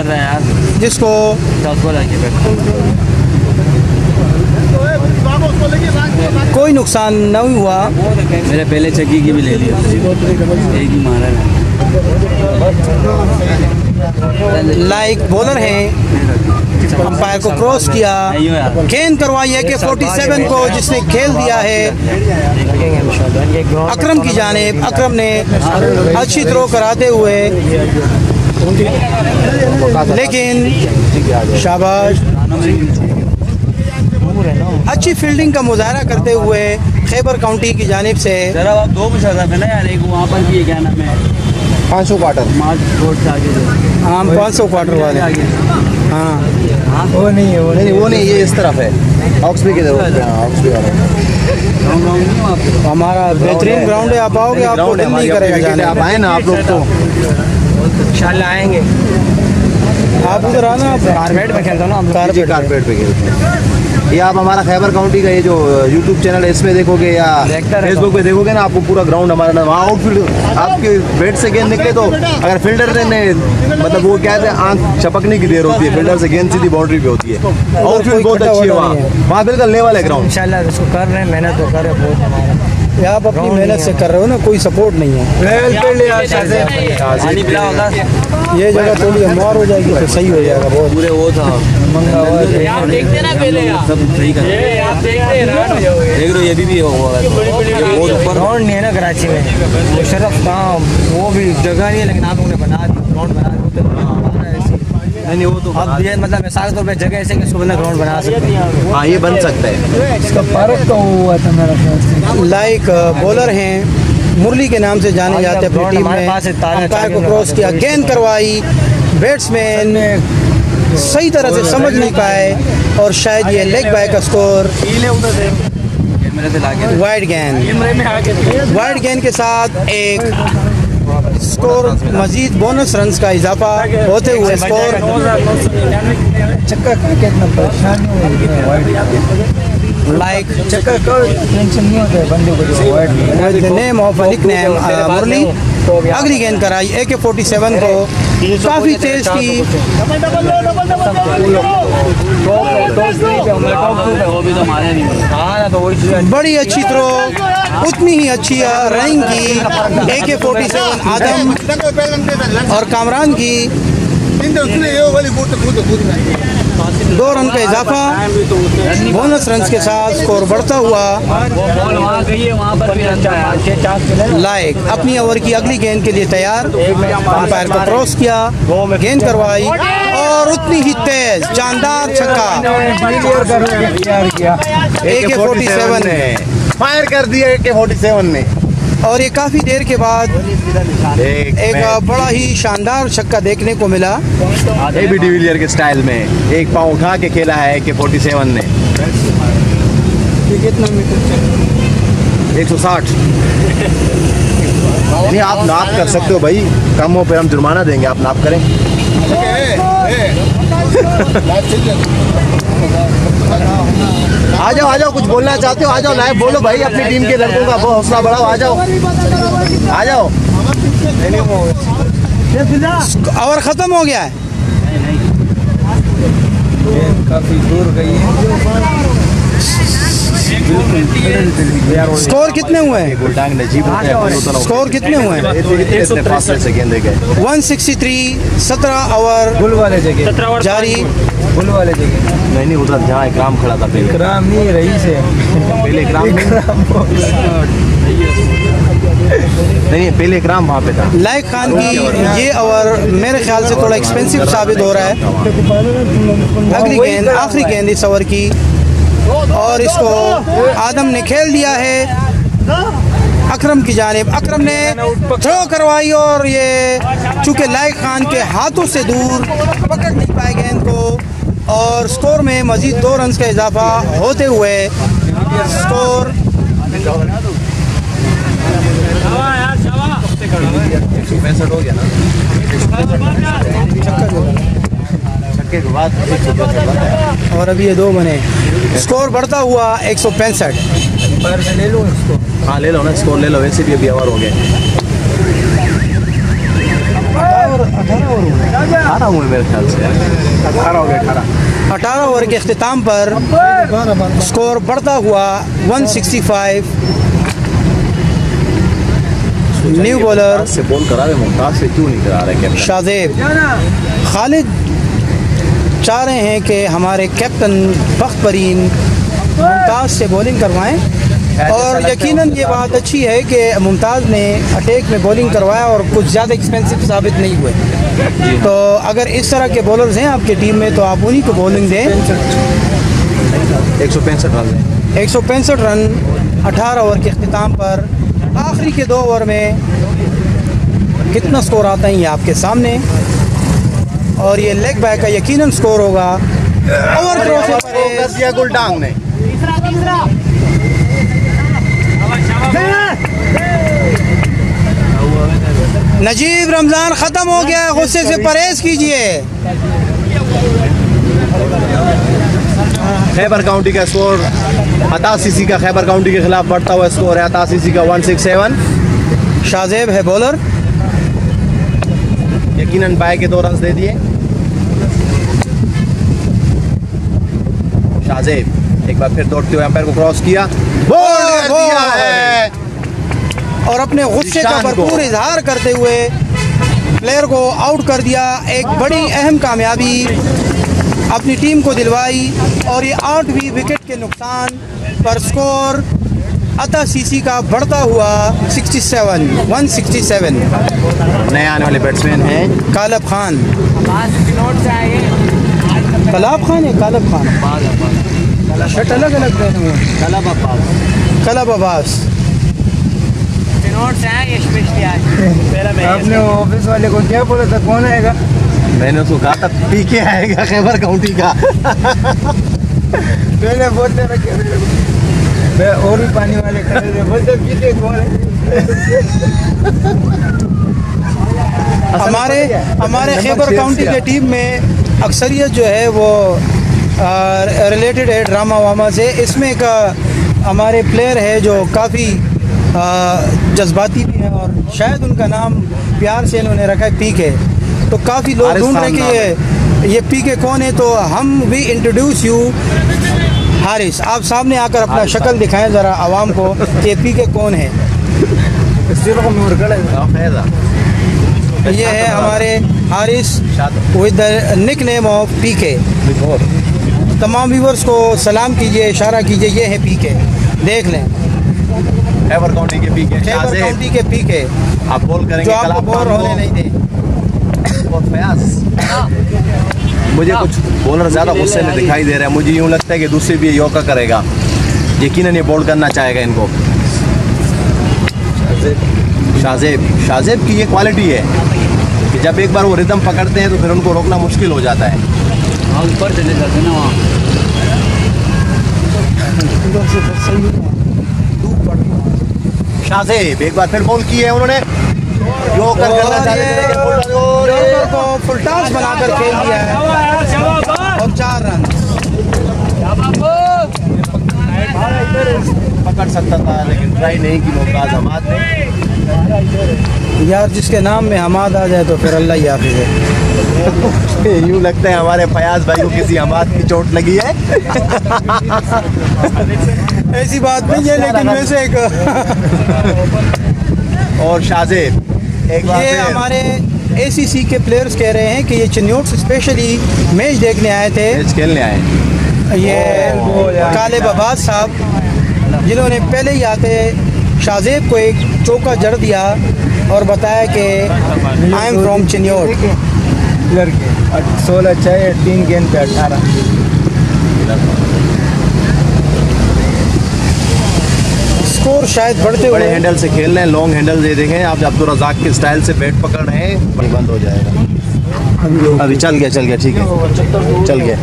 जिसको कोई नुकसान न हुआ। मेरे पहले चक्की की भी ले लिया, एक ही मारा है। लाइक बॉलर हैं, अंपायर को क्रॉस किया, गेंद करवाई है कि 47 को जिसने खेल दिया है अकरम की जानिब। अकरम ने अच्छी थ्रो कराते हुए, लेकिन शाबाश, अच्छी फील्डिंग का मुजाहरा करते हुए खैबर काउंटी की जानिब से। जरा आप दो मुशादा में ना यार, एक वहाँ पर भी क्या नाम है 500 क्वार्टर मार्च रोड से आगे हम 500 क्वार्टर वाले। हाँ वो नहीं है, वो नहीं, ये इस तरफ है, ऑक्सबी की तरफ। हमारा बेहतरीन ग्राउंड है, आप आओगे आपको दिल नहीं करेगा जाने। आप आए ना, आप लोग तो इंशाल्लाह आएंगे। आप उधर आना, कारपेट में खेलता हूँ ना, कारपेट पे खेलते हैं। ये आप हमारा खैबर काउंटी का ये जो यूट्यूब चैनल है इसमें देखोगे या फेसबुक पे देखोगे ना, आपको पूरा ग्राउंड हमारा वहाँ आउटफील्ड आपके बैट से गेंद निकले तो अगर फील्डर ने मतलब वो क्या है, आंख चपकने की देर होती है, फील्डर से गेंद सीधी बाउंड्री पे होती है। आउटफील्ड बहुत अच्छी है वहाँ बिल्कुल लेवल है ग्राउंड। इंशाल्लाह इसको कर रहे हैं, मेहनत तो कर रहे हैं बहुत। आप अपनी मेहनत से कर रहे हो ना, कोई सपोर्ट नहीं है। ये जगह थोड़ी मार हो जाएगी तो सही हो जाएगा बहुत। पूरे वो था मंगा हुआ है। आप देखते ना पहले सब सही कर देख लो, ये भी हो हुआ है बहुत ऊपर। ग्राउंड नहीं है ना कराची में, मुशर्रफ कहाँ, वो भी जगह नहीं है, लेकिन आप लोगों ने बना दी ग्राउंड बना नहीं वो तो अब ये मतलब मिसाल तौर पे जगह ऐसे कि इसको बंदा ग्राउंड बना सकते हैं। हाँ, ये बन सकता है। इसका पार्क तो हुआ था मेरा ख्याल। लाइक बॉलर हैं, मुरली के नाम से जाने जाते हैं अपनी टीम में। अंपायर को क्रॉस किया, गेंद करवाई, बैट्समैन सही तरह से समझ नहीं पाए और शायद ये लेग बाय का स्कोर। वाइड गेंद के साथ एक स्कोर, मजीद बोनस रन्स का इजाफा होते हुए स्कोर। चक्का कितना परेशानी लाइक चक्का टेंशन नहीं होता है बंदे को। With the name of nickname Murali. अगली गेंद कराई AK-47 को, काफ़ी तेज थी। बड़ी अच्छी थ्रो, उतनी ही अच्छी रनिंग की AK-47 आदम और कामरान की। 2 रन का इजाफा, बोनस रन के साथ स्कोर बढ़ता हुआ। लाइक अपनी ओवर की अगली गेंद के लिए तैयार, अंपायर को क्रॉस किया, गेंद करवाई और उतनी ही तेज जानदार छक्का AK-47 ने फायर कर दिया AK-47 ने। और ये काफ़ी देर के बाद एक बड़ा ही शानदार छक्का देखने को मिला। AB डिविलियर के स्टाइल में एक पाँव उठा के खेला है AK-47 ने। कितना मीटर 160। नहीं, आप नाप कर सकते हो भाई, कम हो पे हम जुर्माना देंगे, आप नाप करें। आ जाओ, कुछ बोलना चाहते हो आ जाओ, लाइव बोलो भाई, अपनी टीम के लड़कों का बहुत हौसला बढ़ाओ, आ जाओ। ओवर ख़त्म हो गया है। काफ़ी दूर गई है। स्कोर कितने हुए हैं? गुलडांग नजीब होते हैं, स्कोर कितने हुए हैं? इतने फासले से गेंदे गए। 163, 17 ओवर गुल वाले जगह, जारी। गुल वाले जगह। नहीं, उधर जहाँ इकराम खड़ा था पहले। इकराम नहीं, रईस है। पहले इकराम नहीं, पहले इकराम वहाँ पे था। लाइक खान की ये ओवर मेरे ख्याल से थोड़ा एक्सपेंसिव साबित हो रहा है। अगली गेंद, आखिरी गेंद इस ओवर की, और इसको आदम ने खेल दिया है अकरम की जानिब। अकरम ने थ्रो करवाई और ये चूँकि लाइक खान के हाथों से दूर पकड़ नहीं पाए गेंद को, और स्कोर में मज़ीद 2 रन का इजाफा होते हुए स्कोर 165 हो गया ना, छक्के के बाद 165। और अभी ये 2 बने, स्कोर बढ़ता हुआ 165। पैर से ले लो इसको। हाँ ले लो ना, स्कोर ले लो, वैसे भी अभी ओवर हो गए। 18 हुए मेरे ख्याल से। 18 हो गए, 18 ओवर के अख्तिताम पर स्कोर बढ़ता हुआ 165। न्यू बॉलर से बॉल करा रहे, मुमताज से क्यों नहीं करा रहे कैप्टन? शाजेब। खालिद चाह रहे हैं कि हमारे कैप्टन बख्त परीन मुमताज़ से बॉलिंग करवाएं, और यकीनन ये बात अच्छी है कि मुमताज़ ने अटैक में बॉलिंग करवाया और कुछ ज़्यादा एक्सपेंसिव साबित नहीं हुए। तो अगर इस तरह के बॉलर्स हैं आपकी टीम में तो आप उन्हीं को बॉलिंग दें। 165 रन। 165 रन 18 ओवर के अख्तिताम पर। आखिरी के 2 ओवर में कितना स्कोर आता है ये आपके सामने, और ये लेग बैक का यकीनन स्कोर होगा। ओवर थ्रो से कर दिया गुलडांग ने। नजीब रमजान खत्म हो गया है, गुस्से से परहेज कीजिए। खैबर काउंटी का स्कोर 88 का खैबर काउंटी के खिलाफ बढ़ता हुआ स्कोर है 88 का 167। शाजेब है बॉलर, यकीनन बाय के 2 रन दे दिए। शाजेब एक बार फिर दौड़ते हुए अंपायर को क्रॉस किया, बोल्ड कर दिया है, और अपने गुस्से का भरपूर इजहार करते हुए प्लेयर को आउट कर दिया। एक बड़ी अहम कामयाबी अपनी टीम को दिलवाई, और ये 8वीं विकेट के नुकसान पर स्कोर अता सीसी का बढ़ता हुआ 167। नए आने वाले बैट्समैन हैं कालब खान। कलाब खान है, कालब खान, शर्ट अलग अलग पहने हुए। कलब अब्बास। आपने ऑफिस वाले को क्या बोला था, कौन आएगा? मैंने उसको कहा था पीके आएगा खैबर काउंटी का। पहले बोलते रखे और भी पानी वाले खड़े थे, बोलते पीके कौन है? हमारे खैबर काउंटी के टीम में अक्सरियत जो है वो रिलेटेड है ड्रामा वामा से। इसमें एक हमारे प्लेयर है जो काफ़ी जज्बाती भी हैं, और शायद उनका नाम प्यार से इन्होंने रखा है पीके। तो काफ़ी लोग ढूंढ रहे कि ये पीके कौन है, तो हम वी इंट्रोड्यूस यू हारिस। आप सामने आकर अपना शक्ल दिखाएं ज़रा आवाम को कि पीके कौन है। ये है हमारे Haris with the nick name of PK. तमाम व्यूवर्स को सलाम कीजिए, इशारा कीजिए, ये है पीके, देख लें। खैबर काउंटी के पीके, खैबर काउंटी के पीके आप बॉल करेंगे जो आपको बोर होने नहीं दे। मुझे कुछ बॉलर ज़्यादा गुस्से में दिखाई दे रहा है, मुझे यूँ लगता है कि दूसरे भी योगा करेगा, यकीनन ये बॉल करना चाहेगा इनको। शाजेब की ये क्वालिटी है कि जब एक बार वो रिदम पकड़ते हैं तो फिर उनको रोकना मुश्किल हो जाता है। ऊपर चले जाते ना वहाँ। धूप पड़ शाहजेब एक बार फिर बॉल की है उन्होंने, जो करना चाहते थे को फुल टॉस बनाकर खेल दिया है और 4 रन। पकड़ सकता था लेकिन ट्राई नहीं की मुमताज हमाद ने। यार जिसके नाम में हमाद आ जाए तो फिर अल्लाह ही हाफिज़ है। यूँ लगता है हमारे फयाज भाई को किसी हमाद की चोट लगी है। ऐसी बात नहीं है लेकिन वैसे एक और शाहजेब एक बार ये फिर हमारे ACC के प्लेयर्स कह रहे हैं कि ये चिन्योट से स्पेशली मैच देखने आए थे। मैच खेलने आए। ये काले बबाज साहब जिन्होंने पहले ही आते शाहजेब को एक चौका जड़ दिया और बताया कि आई एम फ्रॉम चिन्योट। लड़के 16 6 3 गेंद पे 18। स्कोर शायद बढ़ते बड़े हुए हैंडल से खेल रहे हैं, लॉन्ग हैंडल ये देखें आप, अब्दुल रज़ाक के स्टाइल से बैट पकड़ रहे हैं, बंद हो जाएगा। अभी चल गया ठीक है, चल गया।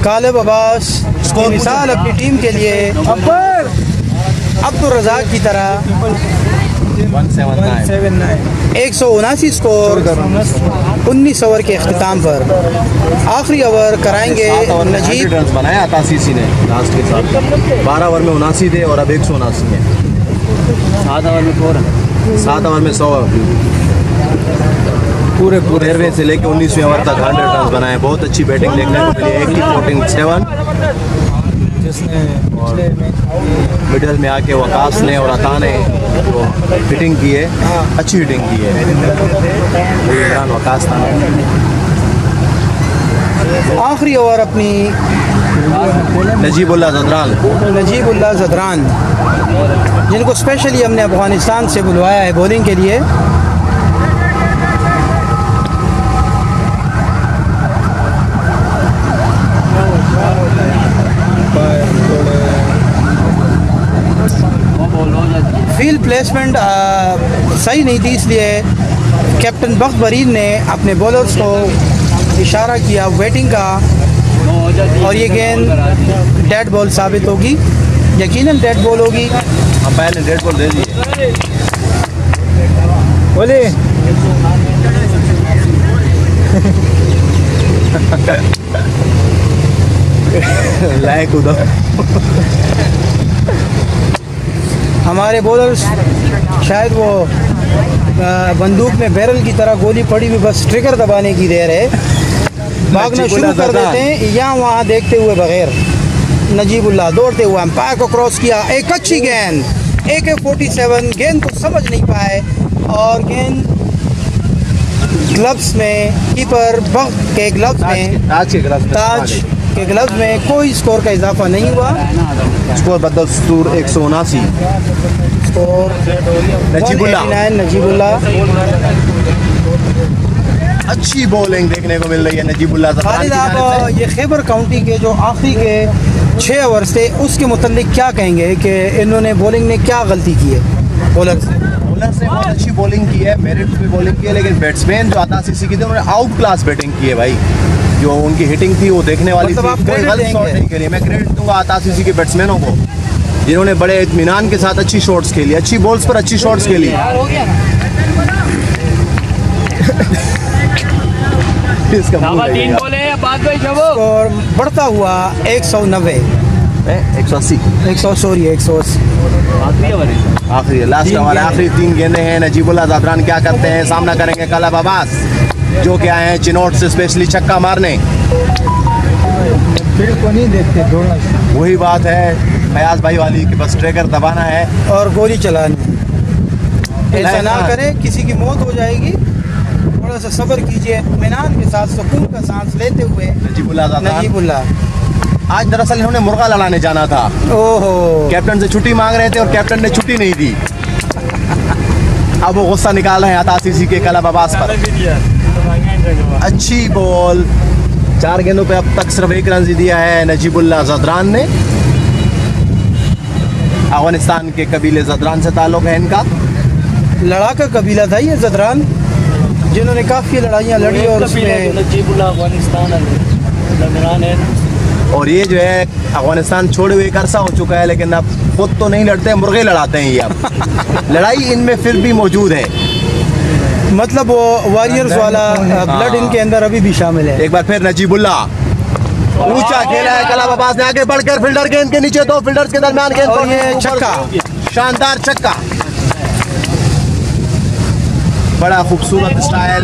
काले बबास की मिसाल अपनी टीम के लिए अब्दुल रज़ाक की तरह 179 179 स्कोर 19 ओवर के अख्ताम पर आखिरी ओवर कराएंगे। नजीब रन बनाया था सीसी ने लास्ट के साथ, 12 ओवर में 79 थे और अब 179 है। 7 ओवर में 100 पूरे 13वें से लेकर 19वें ओवर तक 100 रन बनाए। बहुत अच्छी बैटिंग देखने को मिली। 80-47 जिसने मिडल में आके वकास ने और अता ने जो हिटिंग की है, अच्छी हिटिंग की है। इमरान वकास था। आखिरी ओवर अपनी नजीबुल्लाह ज़दरान जिनको स्पेशली हमने अफगानिस्तान से बुलवाया है बॉलिंग के लिए। फील्ड प्लेसमेंट सही नहीं थी, इसलिए कैप्टन बख्त बरीन ने अपने बॉलर्स को इशारा किया वेटिंग का और ये गेंद डेड बॉल साबित होगी, यकीनन डेड बॉल होगी। अंपायर ने डेड बॉल दे दी है। बोले लायक उधर हमारे बॉलर्स शायद वो बंदूक में बैरल की तरह गोली पड़ी हुई, बस ट्रिगर दबाने की देर है, भागना शुरू कर देते हैं यहाँ वहाँ देखते हुए बगैर। नजीबुल्लाह दौड़ते हुए अंपायर को क्रॉस किया, एक अच्छी गेंद AK-47 गेंद को समझ नहीं पाए और गेंद ग्लव्स में, कीपर बख्त के ग्लव्स में, ताज के ग्लव्स में कोई स्कोर का इजाफा नहीं हुआ। स्कोर बदस्तूर 179 स्कोर नजीबुल्लाह। नजीबुल्लाह अच्छी बॉलिंग देखने को मिल रही है नजीबुल्लाह खालिद, आप ये खैबर काउंटी के जो आखिरी के 6 ओवर थे उसके मुतालिक क्या कहेंगे कि इन्होंने बॉलिंग ने क्या गलती की है? बॉलर से बहुत अच्छी बॉलिंग की है, मेरिट पे बॉलिंग की है, लेकिन बैट्समैन जो आता सीसी की थी उन्होंने आउट क्लास बैटिंग की है भाई। जो उनकी हिटिंग थी वो देखने वाली मतलब थी, आप कोई क्रेडिट गलत शॉट देंगे? नहीं खेली। मैं क्रेडिट दूंगा आता सीसी के बैट्समैनों को जिन्होंने बड़े इत्मीनान के साथ अच्छी शॉट्स खेली, अच्छी बॉल्स पर अच्छी शॉट्स खेली। और बढ़ता हुआ 190 180 आखिरी लास्ट हमारे आखिरी 3 गेंदें हैं। नजीबुल्लाह ज़दरान क्या करते हैं, सामना करेंगे कालब अब्बास जो कि आए हैं चिनोट से स्पेशली छक्का मारने। फिर को नहीं देखते थोड़ा। वही बात है फयाज भाई वाली कि बस ट्रिगर दबाना है और गोली चलानी। ऐसा ना करें, किसी की मौत हो जाएगी। थोड़ा सा सब्र कीजिए, इत्मीनान के साथ सुकून का सांस लेते हुए। नजीबुल्लाह आज दरअसल इन्होंने मुर्गा लड़ाने जाना था, ओहो कैप्टन से छुट्टी मांग रहे थे और कैप्टन ने छुट्टी नहीं दी। अब वो गुस्सा निकाल रहे हैं अता सीसी के कालब अब्बास पर। अच्छी बॉल, 4 गेंदों पे अब तक सिर्फ 1 रन दिया है नजीबुल्लाह ज़दरान ने। अफगानिस्तान के कबीले ज़दरान से ताल्लुक़ है इनका। लड़ाका कबीला था ये ज़दरान, जिन्होंने काफ़ी लड़ाइयाँ लड़ी और उसमें और ये जो है अफगानिस्तान छोड़े हुए एक अरसा हो चुका है, लेकिन अब खुद तो नहीं लड़ते, मुर्गे लड़ाते हैं ये अब। लड़ाई इनमें फिर भी मौजूद है, मतलब वो वॉरियर्स वाला ब्लड इनके अंदर अभी भी शामिल है। एक बार फिर नजीबुल्ला ऊंचा खेला है, कलाम अब्बास ने आगे बढ़कर फील्डर गेंद के नीचे, दो फील्डर्स के दरमियान गेंद, और ये छक्का, शानदार छक्का, बड़ा खूबसूरत स्टाइल।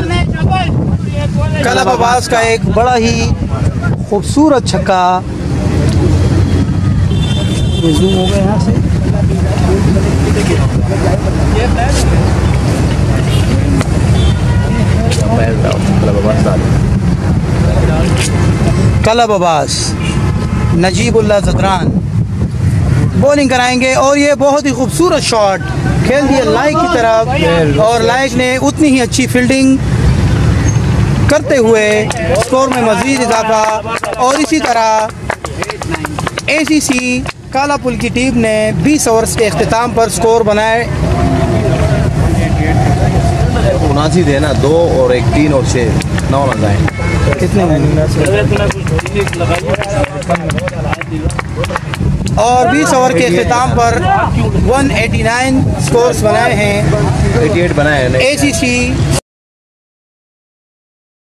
कलाम अब्बास का एक बड़ा ही खूबसूरत छक्का। जूम हो गए यहाँ से। कलाम अब्बास, नजीबुल्ला ज़दरान बॉलिंग कराएंगे और ये बहुत ही खूबसूरत शॉट खेल दिया लाइक की तरफ, और लाइक ने उतनी ही अच्छी फील्डिंग करते हुए स्कोर में मज़ीद इजाफा। और इसी तरह ACC कालापुल की टीम ने 20 ओवर्स के अख्तिताम पर स्कोर बनाए 79 थे ना, 2 और 1 3 और 6 9 रन आए। कितने और 20 ओवर के अख्तिताम पर 189 स्कोर्स बनाए हैं 88 बनाए हैं ACC